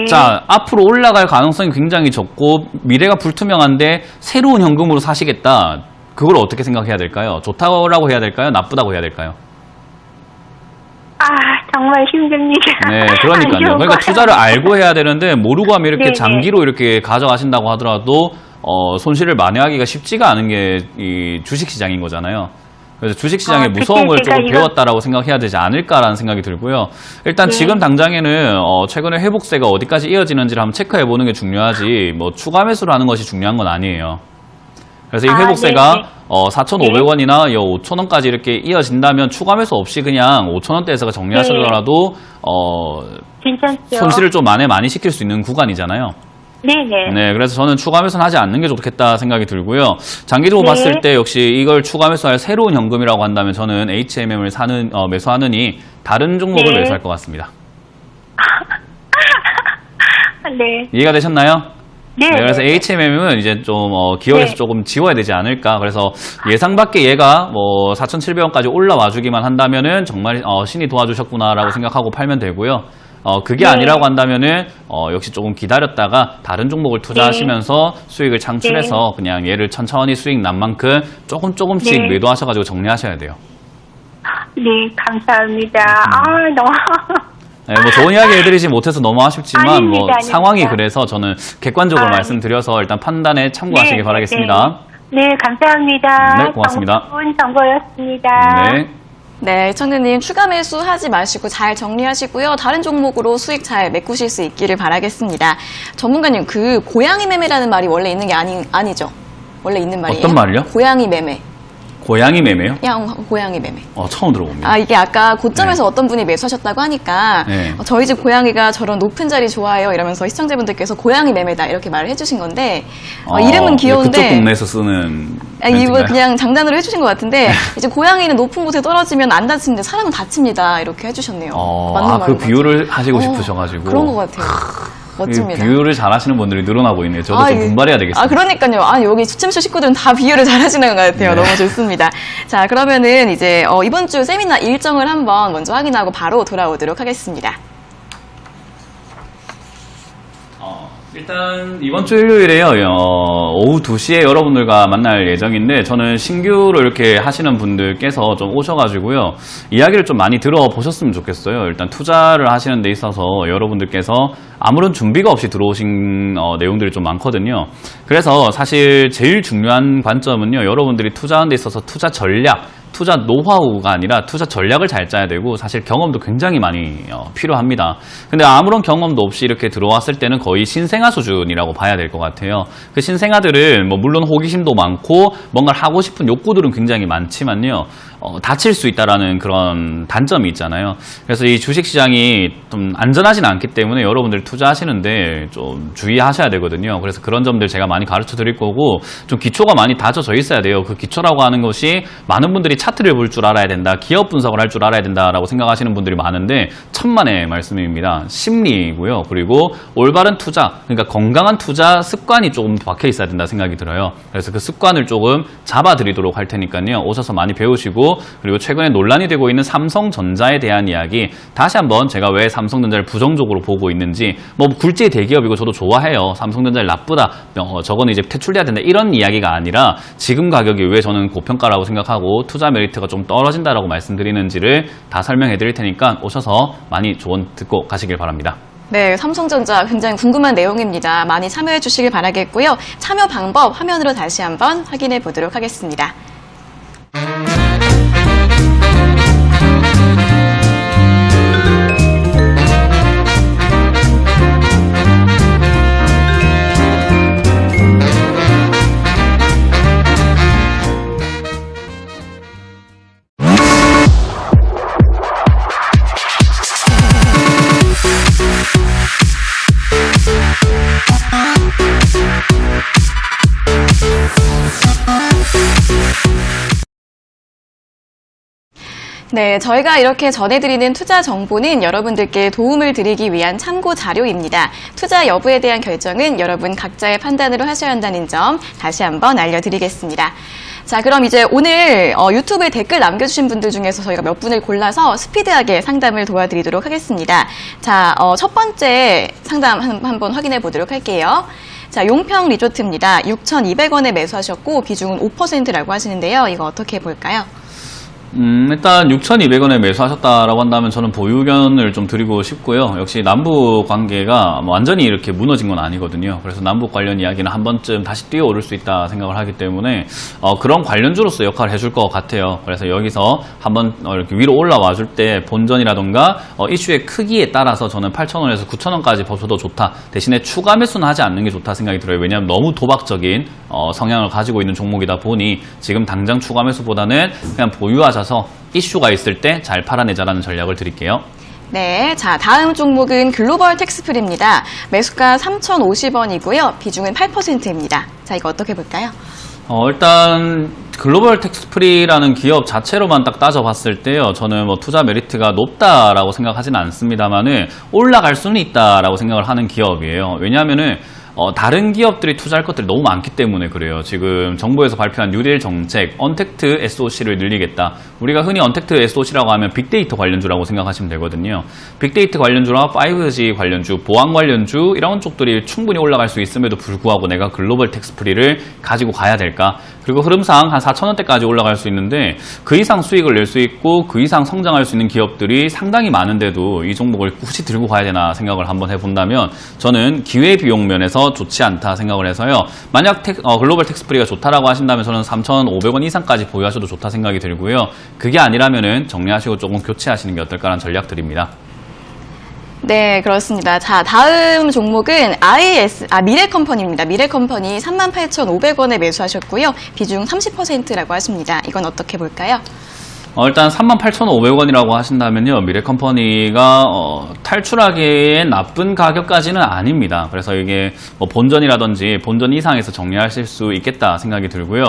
자, 앞으로 올라갈 가능성이 굉장히 적고 미래가 불투명한데 새로운 현금으로 사시겠다. 그걸 어떻게 생각해야 될까요? 좋다고 해야 될까요? 나쁘다고 해야 될까요? 정말 힘듭니다. 네, 그러니까요. 그러니까 투자를 알고 해야 되는데 모르고 하면 이렇게 장기로 이렇게 가져가신다고 하더라도 손실을 만회하기가 쉽지가 않은 게 이 주식시장인 거잖아요. 그래서 주식시장의 무서운 걸 조금 배웠다라고 생각해야 되지 않을까라는 생각이 들고요. 일단 지금 당장에는 최근에 회복세가 어디까지 이어지는지를 한번 체크해 보는 게 중요하지 뭐 추가 매수를 하는 것이 중요한 건 아니에요. 그래서 이 회복세가 4,500원이나 5,000원까지 이렇게 이어진다면 추가 매수 없이 그냥 5,000원대에서 정리하시더라도 괜찮죠. 손실을 좀 많이 시킬 수 있는 구간이잖아요. 네, 그래서 저는 추가 매수는 하지 않는 게 좋겠다 생각이 들고요. 장기적으로 봤을 때 역시 이걸 추가 매수할 새로운 현금이라고 한다면 저는 HMM을 매수하느니 다른 종목을 매수할 것 같습니다. 이해가 되셨나요? 네, 그래서 HMM은 이제 좀 기업에서 조금 지워야 되지 않을까. 그래서 예상 밖에 얘가 뭐 4,700원까지 올라와 주기만 한다면은 정말 신이 도와주셨구나라고 생각하고 팔면 되고요. 그게 아니라고 한다면은 역시 조금 기다렸다가 다른 종목을 투자하시면서 수익을 창출해서 그냥 얘를 천천히 수익 난 만큼 조금씩 매도하셔가지고 정리하셔야 돼요. 감사합니다. 너무 뭐 좋은 이야기 해드리지 못해서 너무 아쉽지만 뭐 상황이 그래서 저는 객관적으로 말씀드려서 일단 판단에 참고하시길 바라겠습니다. 감사합니다. 네, 고맙습니다. 좋은 정보였습니다. 네, 청년님 추가 매수하지 마시고 잘 정리하시고요. 다른 종목으로 수익 잘 메꾸실 수 있기를 바라겠습니다. 전문가님, 그 고양이 매매라는 말이 원래 있는 게 아니죠? 원래 있는 말이에요? 어떤 말이요? 고양이 매매. 고양이 매매요? 고양이 매매. 처음 들어봅니다. 이게 아까 고점에서 어떤 분이 매수하셨다고 하니까 저희 집 고양이가 저런 높은 자리 좋아해요 이러면서 시청자분들께서 고양이 매매다 이렇게 말을 해주신 건데 이름은 귀여운데 그쪽 동네에서 쓰는 이거 그냥 장난으로 해주신 것 같은데 이제 고양이는 높은 곳에 떨어지면 안 다치는데 사람은 다칩니다 이렇게 해주셨네요. 맞는 그 비유를 하시고 싶으셔가지고 그런 것 같아요. 멋집니다. 비유를 잘하시는 분들이 늘어나고 있네요. 저도 좀 분발해야 되겠습니다. 그러니까요. 여기 추첨쇼 식구들은 다 비유를 잘하시는 것 같아요. 너무 좋습니다. 자, 그러면은 이제 이번 주 세미나 일정을 한번 먼저 확인하고 바로 돌아오도록 하겠습니다. 일단 이번 주 일요일에요. 오후 2시에 여러분들과 만날 예정인데 저는 신규로 이렇게 하시는 분들께서 좀 오셔가지고요. 이야기를 좀 많이 들어보셨으면 좋겠어요. 일단 투자를 하시는 데 있어서 여러분들께서 아무런 준비가 없이 들어오신 내용들이 좀 많거든요. 그래서 사실 제일 중요한 관점은요. 여러분들이 투자하는 데 있어서 투자 전략, 투자 노하우가 아니라 투자 전략을 잘 짜야 되고 사실 경험도 굉장히 많이 필요합니다. 근데 아무런 경험도 없이 이렇게 들어왔을 때는 거의 신생아 수준이라고 봐야 될 것 같아요. 그 신생아들은 뭐 물론 호기심도 많고 뭔가를 하고 싶은 욕구들은 굉장히 많지만요. 다칠 수 있다라는 그런 단점이 있잖아요. 그래서 이 주식시장이 좀 안전하진 않기 때문에 여러분들 투자하시는데 좀 주의하셔야 되거든요. 그래서 그런 점들 제가 많이 가르쳐 드릴 거고, 좀 기초가 많이 다져져 있어야 돼요. 그 기초라고 하는 것이 많은 분들이 차트를 볼 줄 알아야 된다, 기업 분석을 할 줄 알아야 된다라고 생각하시는 분들이 많은데 천만의 말씀입니다. 심리이고요. 그리고 올바른 투자, 그러니까 건강한 투자 습관이 조금 박혀 있어야 된다 생각이 들어요. 그래서 그 습관을 조금 잡아드리도록 할 테니까요. 오셔서 많이 배우시고, 그리고 최근에 논란이 되고 있는 삼성전자에 대한 이야기, 다시 한번 제가 왜 삼성전자를 부정적으로 보고 있는지, 뭐 굴지의 대기업이고 저도 좋아해요. 삼성전자를 나쁘다, 저거는 이제 퇴출돼야 된다, 이런 이야기가 아니라 지금 가격이 왜 저는 고평가라고 생각하고 투자 메리트가 좀 떨어진다라고 말씀드리는지를 다 설명해 드릴 테니까 오셔서 많이 조언 듣고 가시길 바랍니다. 네, 삼성전자 굉장히 궁금한 내용입니다. 많이 참여해 주시길 바라겠고요. 참여 방법 화면으로 다시 한번 확인해 보도록 하겠습니다. 네, 저희가 이렇게 전해드리는 투자 정보는 여러분들께 도움을 드리기 위한 참고 자료입니다. 투자 여부에 대한 결정은 여러분 각자의 판단으로 하셔야 한다는 점 다시 한번 알려드리겠습니다. 자, 그럼 이제 오늘 유튜브에 댓글 남겨주신 분들 중에서 저희가 몇 분을 골라서 스피드하게 상담을 도와드리도록 하겠습니다. 자, 첫 번째 상담 한번 확인해 보도록 할게요. 자, 용평 리조트입니다. 6,200원에 매수하셨고 비중은 5%라고 하시는데요. 이거 어떻게 볼까요? 일단 6,200원에 매수하셨다라고 한다면 저는 보유 의견을 좀 드리고 싶고요. 역시 남북 관계가 완전히 이렇게 무너진 건 아니거든요. 그래서 남북 관련 이야기는 한 번쯤 다시 뛰어오를 수 있다 생각을 하기 때문에 그런 관련주로서 역할을 해줄 것 같아요. 그래서 여기서 한번 이렇게 위로 올라와 줄 때 본전이라던가 이슈의 크기에 따라서 저는 8,000원에서 9,000원까지 버셔도 좋다. 대신에 추가 매수는 하지 않는 게 좋다 생각이 들어요. 왜냐하면 너무 도박적인 성향을 가지고 있는 종목이다 보니 지금 당장 추가 매수보다는 그냥 보유하셔서 이슈가 있을 때 잘 팔아내자라는 전략을 드릴게요. 네, 자, 다음 종목은 글로벌 텍스플입니다. 매수가 3,050원이고요. 비중은 8%입니다. 자, 이거 어떻게 볼까요? 일단 글로벌 텍스프리라는 기업 자체로만 딱 따져봤을 때요, 저는 뭐 투자 메리트가 높다라고 생각하지는 않습니다만은 올라갈 수는 있다라고 생각을 하는 기업이에요. 왜냐하면은 다른 기업들이 투자할 것들이 너무 많기 때문에 그래요. 지금 정부에서 발표한 뉴딜 정책, 언택트 SOC를 늘리겠다. 우리가 흔히 언택트 SOC라고 하면 빅데이터 관련주라고 생각하시면 되거든요. 빅데이터 관련주나 5G 관련주, 보안 관련주 이런 쪽들이 충분히 올라갈 수 있음에도 불구하고 내가 글로벌 텍스프리를 가지고 가야 될까? 그리고 흐름상 한 4,000원대까지 올라갈 수 있는데 그 이상 수익을 낼 수 있고 그 이상 성장할 수 있는 기업들이 상당히 많은데도 이 종목을 굳이 들고 가야 되나 생각을 한번 해본다면 저는 기회비용 면에서 좋지 않다 생각을 해서요. 만약 글로벌 텍스프리가 좋다라고 하신다면 저는 3,500원 이상까지 보유하셔도 좋다 생각이 들고요. 그게 아니라면은 정리하시고 조금 교체하시는 게 어떨까라는 전략 드립니다. 네, 그렇습니다. 자, 다음 종목은 미래컴퍼니입니다. 미래컴퍼니 38,500원에 매수하셨고요. 비중 30%라고 하십니다. 이건 어떻게 볼까요? 일단 38,500원이라고 하신다면요, 미래컴퍼니가 탈출하기엔 나쁜 가격까지는 아닙니다. 그래서 이게 뭐 본전이라든지 본전 이상에서 정리하실 수 있겠다 생각이 들고요.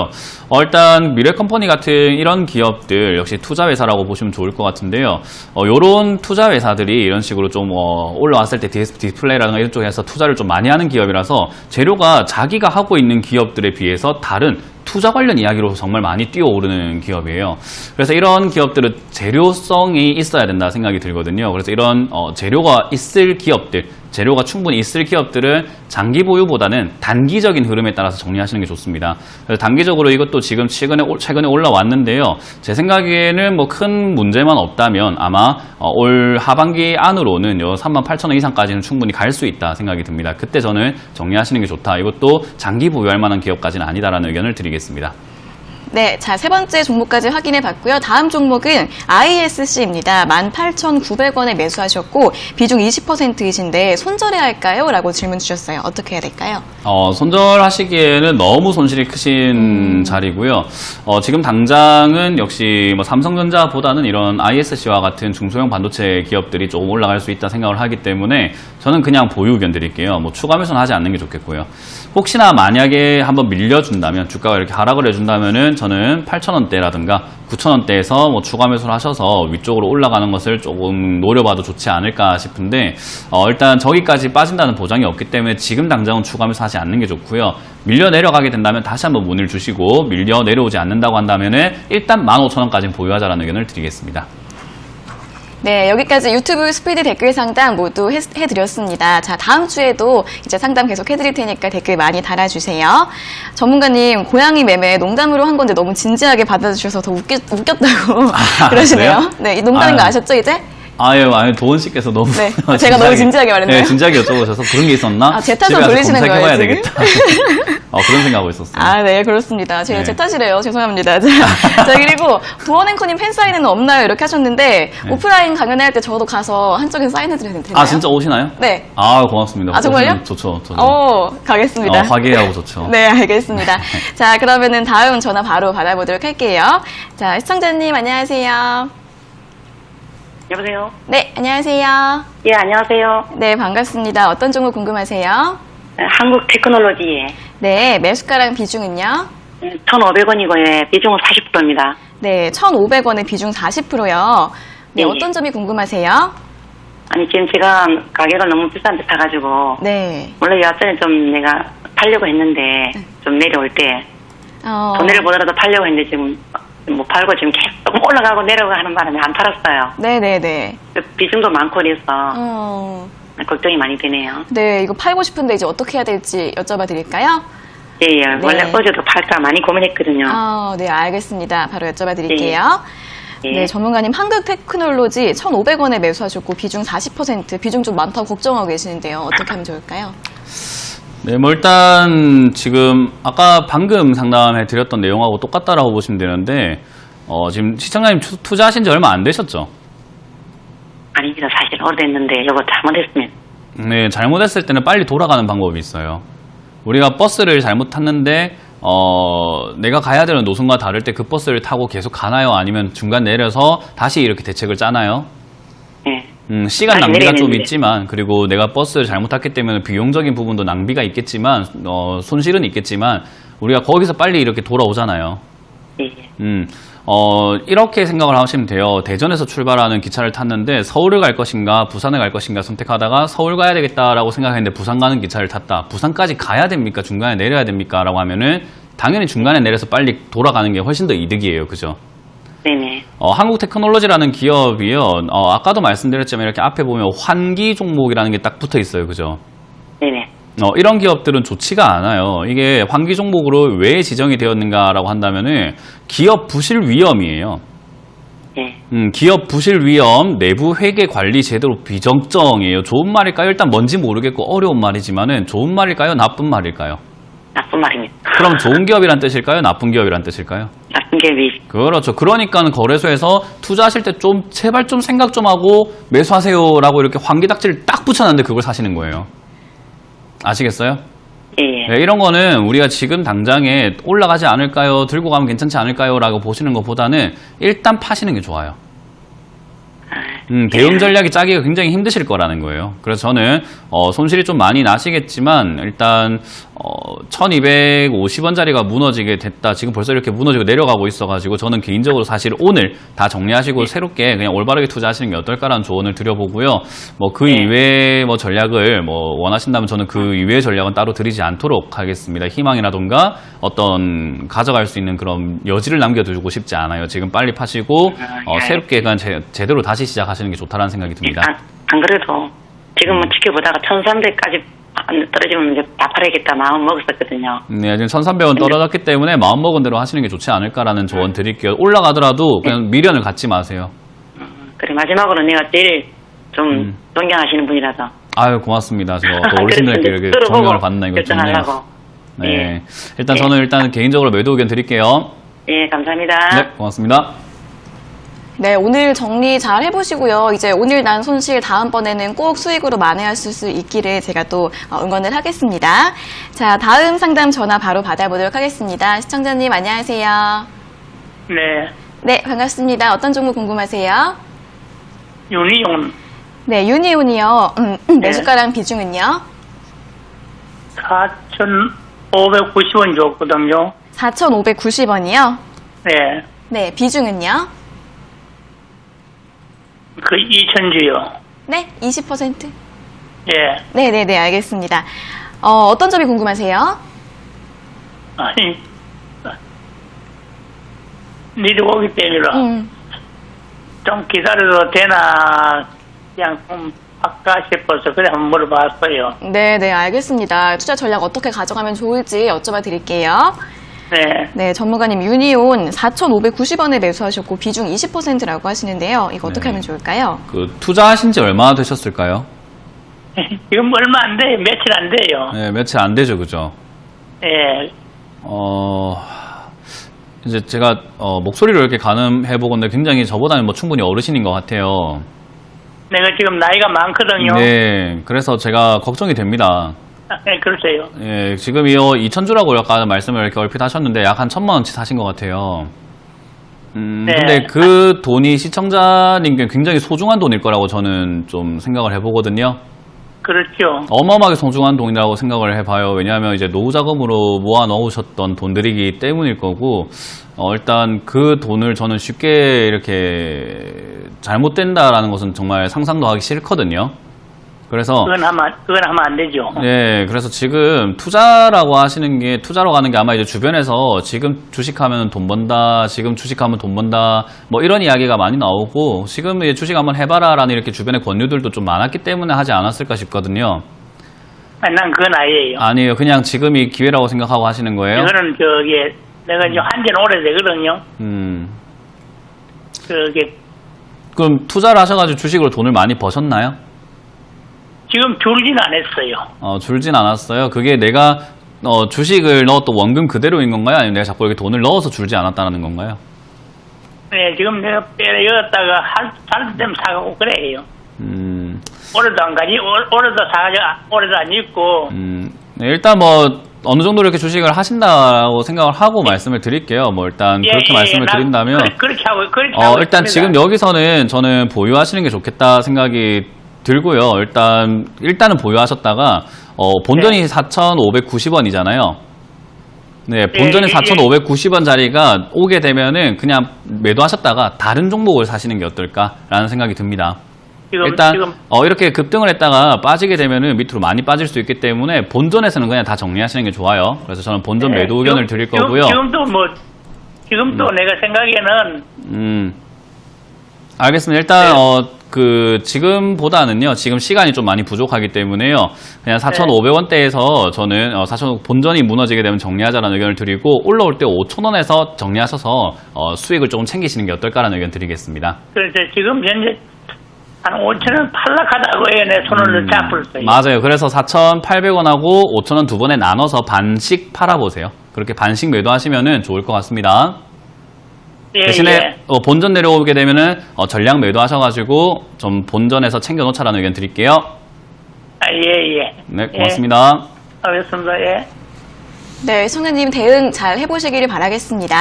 일단 미래컴퍼니 같은 이런 기업들 역시 투자회사라고 보시면 좋을 것 같은데요. 요런 투자회사들이 이런 식으로 좀 올라왔을 때 디스플레이라든가 이런 쪽에서 투자를 좀 많이 하는 기업이라서 재료가 자기가 하고 있는 기업들에 비해서 다른 투자 관련 이야기로 정말 많이 뛰어오르는 기업이에요. 그래서 이런 기업들은 재료성이 있어야 된다 생각이 들거든요. 그래서 이런 재료가 있을 기업들, 재료가 충분히 있을 기업들은 장기 보유보다는 단기적인 흐름에 따라서 정리하시는 게 좋습니다. 그래서 단기적으로 이것도 지금 최근에 올라왔는데요. 제 생각에는 뭐 큰 문제만 없다면 아마 올 하반기 안으로는 38,000원 이상까지는 충분히 갈 수 있다 생각이 듭니다. 그때 저는 정리하시는 게 좋다. 이것도 장기 보유할 만한 기업까지는 아니다라는 의견을 드리겠습니다. 네, 자, 세 번째 종목까지 확인해 봤고요. 다음 종목은 ISC입니다. 18,900원에 매수하셨고 비중 20%이신데 손절해야 할까요? 라고 질문 주셨어요. 어떻게 해야 될까요? 손절하시기에는 너무 손실이 크신 자리고요. 지금 당장은 역시 뭐 삼성전자보다는 이런 ISC와 같은 중소형 반도체 기업들이 조금 올라갈 수 있다 생각을 하기 때문에 저는 그냥 보유 의견 드릴게요. 뭐 추가 매수는 하지 않는 게 좋겠고요. 혹시나 만약에 한번 밀려준다면, 주가가 이렇게 하락을 해준다면은 저는 8,000원대라든가 9,000원대에서 뭐 추가 매수를 하셔서 위쪽으로 올라가는 것을 조금 노려봐도 좋지 않을까 싶은데, 일단 저기까지 빠진다는 보장이 없기 때문에 지금 당장은 추가 매수하지 않는 게 좋고요. 밀려 내려가게 된다면 다시 한번 문의를 주시고, 밀려 내려오지 않는다고 한다면은 일단 15,000원까지는 보유하자라는 의견을 드리겠습니다. 네, 여기까지 유튜브 스피드 댓글 상담 모두 해드렸습니다. 자, 다음 주에도 이제 상담 계속 해드릴 테니까 댓글 많이 달아주세요. 전문가님, 고양이 매매 농담으로 한 건데 너무 진지하게 받아주셔서 더 웃겼다고 그러시네요. 그래요? 네, 이 농담인 거 아셨죠, 이제? 아유, 도원 씨께서 너무. 네, 제가 너무 진지하게 말했나요? 네, 진지하게 여쭤보셔서 그런 게 있었나? 제 탓을 집에 가서 돌리시는 거예요, 검색해봐야 지금? 되겠다. 그런 생각하고 있었어요. 네, 그렇습니다. 네. 제 탓이래요. 죄송합니다. 자, 그리고 도원 앵커님 팬 사인회는 없나요? 이렇게 하셨는데, 네. 오프라인 강연회 할 때 저도 가서 한쪽에 사인해드려도 되나요? 진짜 오시나요? 네. 고맙습니다. 정말요? 오시면 좋죠. 저도. 가겠습니다. 화기애애하고 좋죠. 네, 알겠습니다. 자, 그러면은 다음 전화 바로 받아보도록 할게요. 자, 시청자님, 안녕하세요. 여보세요? 네, 안녕하세요. 예, 안녕하세요. 네, 반갑습니다. 어떤 종목 궁금하세요? 한국 테크놀로지에 네, 매수가랑 비중은요? 1,500원이고요. 비중은 40%입니다. 네, 1,500원의 비중 40%요. 네, 네. 어떤 점이 궁금하세요? 아니, 지금 제가 가격을 너무 비싼 데 사가지고, 네. 원래 여전에 좀 내가 팔려고 했는데, 좀 내려올 때, 돈을 보더라도 팔려고 했는데 지금 못 팔고 지금 계속 올라가고 내려가고 하는 바람에 안 팔았어요. 네네네. 비중도 많고 그래서 걱정이 많이 되네요. 네, 이거 팔고 싶은데 이제 어떻게 해야 될지 여쭤봐 드릴까요? 예, 원래 어제도 팔까 많이 고민했거든요. 네, 알겠습니다. 바로 여쭤봐 드릴게요. 예. 네, 전문가님 한국 테크놀로지 1,500원에 매수하셨고 비중 40%, 비중 좀 많다고 걱정하고 계시는데요. 어떻게 하면 좋을까요? 네, 뭐 일단 지금 아까 방금 상담해 드렸던 내용하고 똑같다라고 보시면 되는데 지금 시청자님 투자하신 지 얼마 안 되셨죠? 아닙니다. 사실 오래됐는데 이거 잘못했습니다. 네, 잘못했을 때는 빨리 돌아가는 방법이 있어요. 우리가 버스를 잘못 탔는데 내가 가야 되는 노선과 다를 때 그 버스를 타고 계속 가나요? 아니면 중간 내려서 다시 이렇게 대책을 짜나요? 네. 시간 다시 낭비가 좀 내리는데. 있지만, 그리고 내가 버스를 잘못 탔기 때문에 비용적인 부분도 낭비가 있겠지만, 손실은 있겠지만, 우리가 거기서 빨리 이렇게 돌아오잖아요. 예. 이렇게 생각을 하시면 돼요. 대전에서 출발하는 기차를 탔는데 서울을 갈 것인가 부산을 갈 것인가 선택하다가 서울 가야 되겠다라고 생각했는데 부산 가는 기차를 탔다. 부산까지 가야 됩니까? 중간에 내려야 됩니까? 라고 하면은 당연히 중간에 내려서 빨리 돌아가는 게 훨씬 더 이득이에요. 그죠? 네네. 한국 테크놀로지라는 기업이요. 아까도 말씀드렸지만 이렇게 앞에 보면 환기 종목이라는 게 딱 붙어 있어요. 그죠? 네네. 이런 기업들은 좋지가 않아요. 이게 환기 종목으로 왜 지정이 되었는가라고 한다면은 기업 부실 위험이에요. 예. 기업 부실 위험, 내부 회계 관리 제대로 비정정이에요. 좋은 말일까요? 일단 뭔지 모르겠고 어려운 말이지만은 좋은 말일까요? 나쁜 말일까요? 나쁜 말입니다. 그럼 좋은 기업이란 뜻일까요? 나쁜 기업이란 뜻일까요? 나쁜 기업이. 그렇죠. 그러니까 거래소에서 투자하실 때 좀 제발 좀 생각 좀 하고 매수하세요라고 이렇게 환기딱지를 딱 붙여놨는데 그걸 사시는 거예요. 아시겠어요? 예. 네, 이런 거는 우리가 지금 당장에 올라가지 않을까요? 들고 가면 괜찮지 않을까요? 라고 보시는 것보다는 일단 파시는 게 좋아요. 대응 전략이 짜기가 굉장히 힘드실 거라는 거예요. 그래서 저는 손실이 좀 많이 나시겠지만 일단 1250원짜리가 무너지게 됐다. 지금 벌써 이렇게 무너지고 내려가고 있어가지고 저는 개인적으로 사실 오늘 다 정리하시고 새롭게 그냥 올바르게 투자하시는 게 어떨까라는 조언을 드려보고요. 그 이외의 전략을 원하신다면 저는 그 이외의 전략은 따로 드리지 않도록 하겠습니다. 희망이라던가 어떤 가져갈 수 있는 그런 여지를 남겨두고 싶지 않아요. 지금 빨리 파시고 새롭게 그냥 제대로 다시 시작하시는 게 좋다라는 생각이 듭니다. 안 그래도 지금은 지켜보다가 1,300까지 떨어지면 이제 다 팔아야겠다 마음 먹었었거든요. 네, 지금 1,300원 떨어졌기 때문에 마음먹은 대로 하시는 게 좋지 않을까라는 조언 드릴게요. 올라가더라도 그냥 미련을 갖지 마세요. 그래, 마지막으로 내가 제일 좀 존경하시는 분이라서. 아유, 고맙습니다. 또 어르신들께 이렇게 존경을 받는 이거 좋네요. 결정하려고. 네. 일단 저는 개인적으로 매도 의견 드릴게요. 예, 감사합니다. 네, 고맙습니다. 네, 오늘 정리 잘 해보시고요. 이제 오늘 난 손실 다음번에는 꼭 수익으로 만회하실 수 있기를 제가 또 응원을 하겠습니다. 자, 다음 상담 전화 바로 받아보도록 하겠습니다. 시청자님 안녕하세요. 네, 네, 반갑습니다. 어떤 종목 궁금하세요? 유니온 네, 유니온이요. 매수가랑 비중은요? 4,590원 줬거든요. 4,590원이요? 네, 네, 비중은요? 그 2,000주요. 네, 20%? 예, 네네네, 알겠습니다. 어떤 점이 궁금하세요? 아니, 내려오기 때문에 좀 기다려도 되나, 그냥 좀 할까 싶어서 그래 한번 물어봤어요. 네네, 알겠습니다. 투자 전략 어떻게 가져가면 좋을지 여쭤봐 드릴게요. 네, 네, 전문가님 유니온 4,590원에 매수하셨고 비중 20%라고 하시는데요. 이거 어떻게 네. 하면 좋을까요? 그 투자하신 지 얼마나 되셨을까요? 지금 얼마 안 돼요. 며칠 안 돼요. 네, 며칠 안 되죠, 그죠? 예, 이제 제가 목소리로 이렇게 가늠해보건데 굉장히 저보다는 뭐 충분히 어르신인 것 같아요. 내가 지금 나이가 많거든요. 네, 그래서 제가 걱정이 됩니다. 네, 그러세요. 예, 지금 이 2,000주라고 아까 말씀을 이렇게 얼핏 하셨는데 약 한 1,000만 원치 사신 것 같아요. 네. 근데 그 돈이 시청자님께 굉장히 소중한 돈일 거라고 저는 좀 생각을 해보거든요. 그렇죠. 어마어마하게 소중한 돈이라고 생각을 해봐요. 왜냐하면 이제 노후 자금으로 모아 넣으셨던 돈들이기 때문일 거고, 일단 그 돈을 저는 쉽게 이렇게 잘못된다라는 것은 정말 상상도 하기 싫거든요. 그래서 그건 하면 안 되죠. 네, 그래서 지금 투자라고 하시는 게 투자로 가는 게 아마 이제 주변에서 지금 주식하면 돈 번다, 지금 주식하면 돈 번다, 뭐 이런 이야기가 많이 나오고 지금 이제 주식 한번 해봐라라는 이렇게 주변의 권유들도 좀 많았기 때문에 하지 않았을까 싶거든요. 아니, 난 그건 아니에요. 아니에요, 그냥 지금이 기회라고 생각하고 하시는 거예요. 이거는 내가 이제 한지는 오래되거든요. 그럼 투자를 하셔가지고 주식으로 돈을 많이 버셨나요? 지금 줄진 않았어요. 줄진 않았어요. 그게 내가 주식을 넣었던 원금 그대로인 건가요? 아니면 내가 자꾸 이렇게 돈을 넣어서 줄지 않았다는 건가요? 네, 지금 내가 빼려다가 살 때면 사가고 그래요. 올해도 안 가지, 올해도 사가지고, 올해도 안 입고. 네, 일단 뭐 어느 정도 이렇게 주식을 하신다고 생각을 하고 말씀을 드릴게요. 뭐 일단 그렇게 말씀을 드린다면 그렇게 하고 일단 있습니다. 지금 여기서는 저는 보유하시는 게 좋겠다 생각이 들고요. 일단은 보유하셨다가 본전이 4,590원이잖아요. 네, 본전이 4,590원짜리가 오게 되면은 그냥 매도하셨다가 다른 종목을 사시는 게 어떨까라는 생각이 듭니다. 일단 이렇게 급등을 했다가 빠지게 되면은 밑으로 많이 빠질 수 있기 때문에 본전에서는 그냥 다 정리하시는 게 좋아요. 그래서 저는 본전 매도 의견을 드릴 거고요. 지금도 내가 생각에는 알겠습니다. 일단 지금보다는요, 지금 시간이 좀 많이 부족하기 때문에요, 그냥 4,500원대에서 저는 본전이 무너지게 되면 정리하자라는 의견을 드리고, 올라올 때 5,000원에서 정리하셔서 수익을 조금 챙기시는 게 어떨까라는 의견 드리겠습니다. 그래서 지금 현재 한 5,000원 탈락하다고 해요. 내 손을 잡을어요. 맞아요. 그래서 4,800원하고 5,000원 두 번에 나눠서 반씩 팔아보세요. 그렇게 반씩 매도하시면은 좋을 것 같습니다. 대신에 본전 내려오게 되면은 전량 매도하셔가지고 좀 본전에서 챙겨놓자라는 의견 드릴게요. 네, 고맙습니다. 알겠습니다. 예. 네, 성현님 대응 잘 해보시기를 바라겠습니다.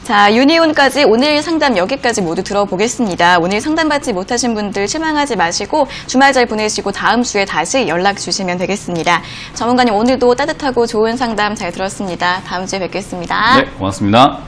자, 유니온까지 오늘 상담 여기까지 모두 들어보겠습니다. 오늘 상담받지 못하신 분들 실망하지 마시고 주말 잘 보내시고 다음 주에 다시 연락 주시면 되겠습니다. 전문가님 오늘도 따뜻하고 좋은 상담 잘 들었습니다. 다음 주에 뵙겠습니다. 네, 고맙습니다.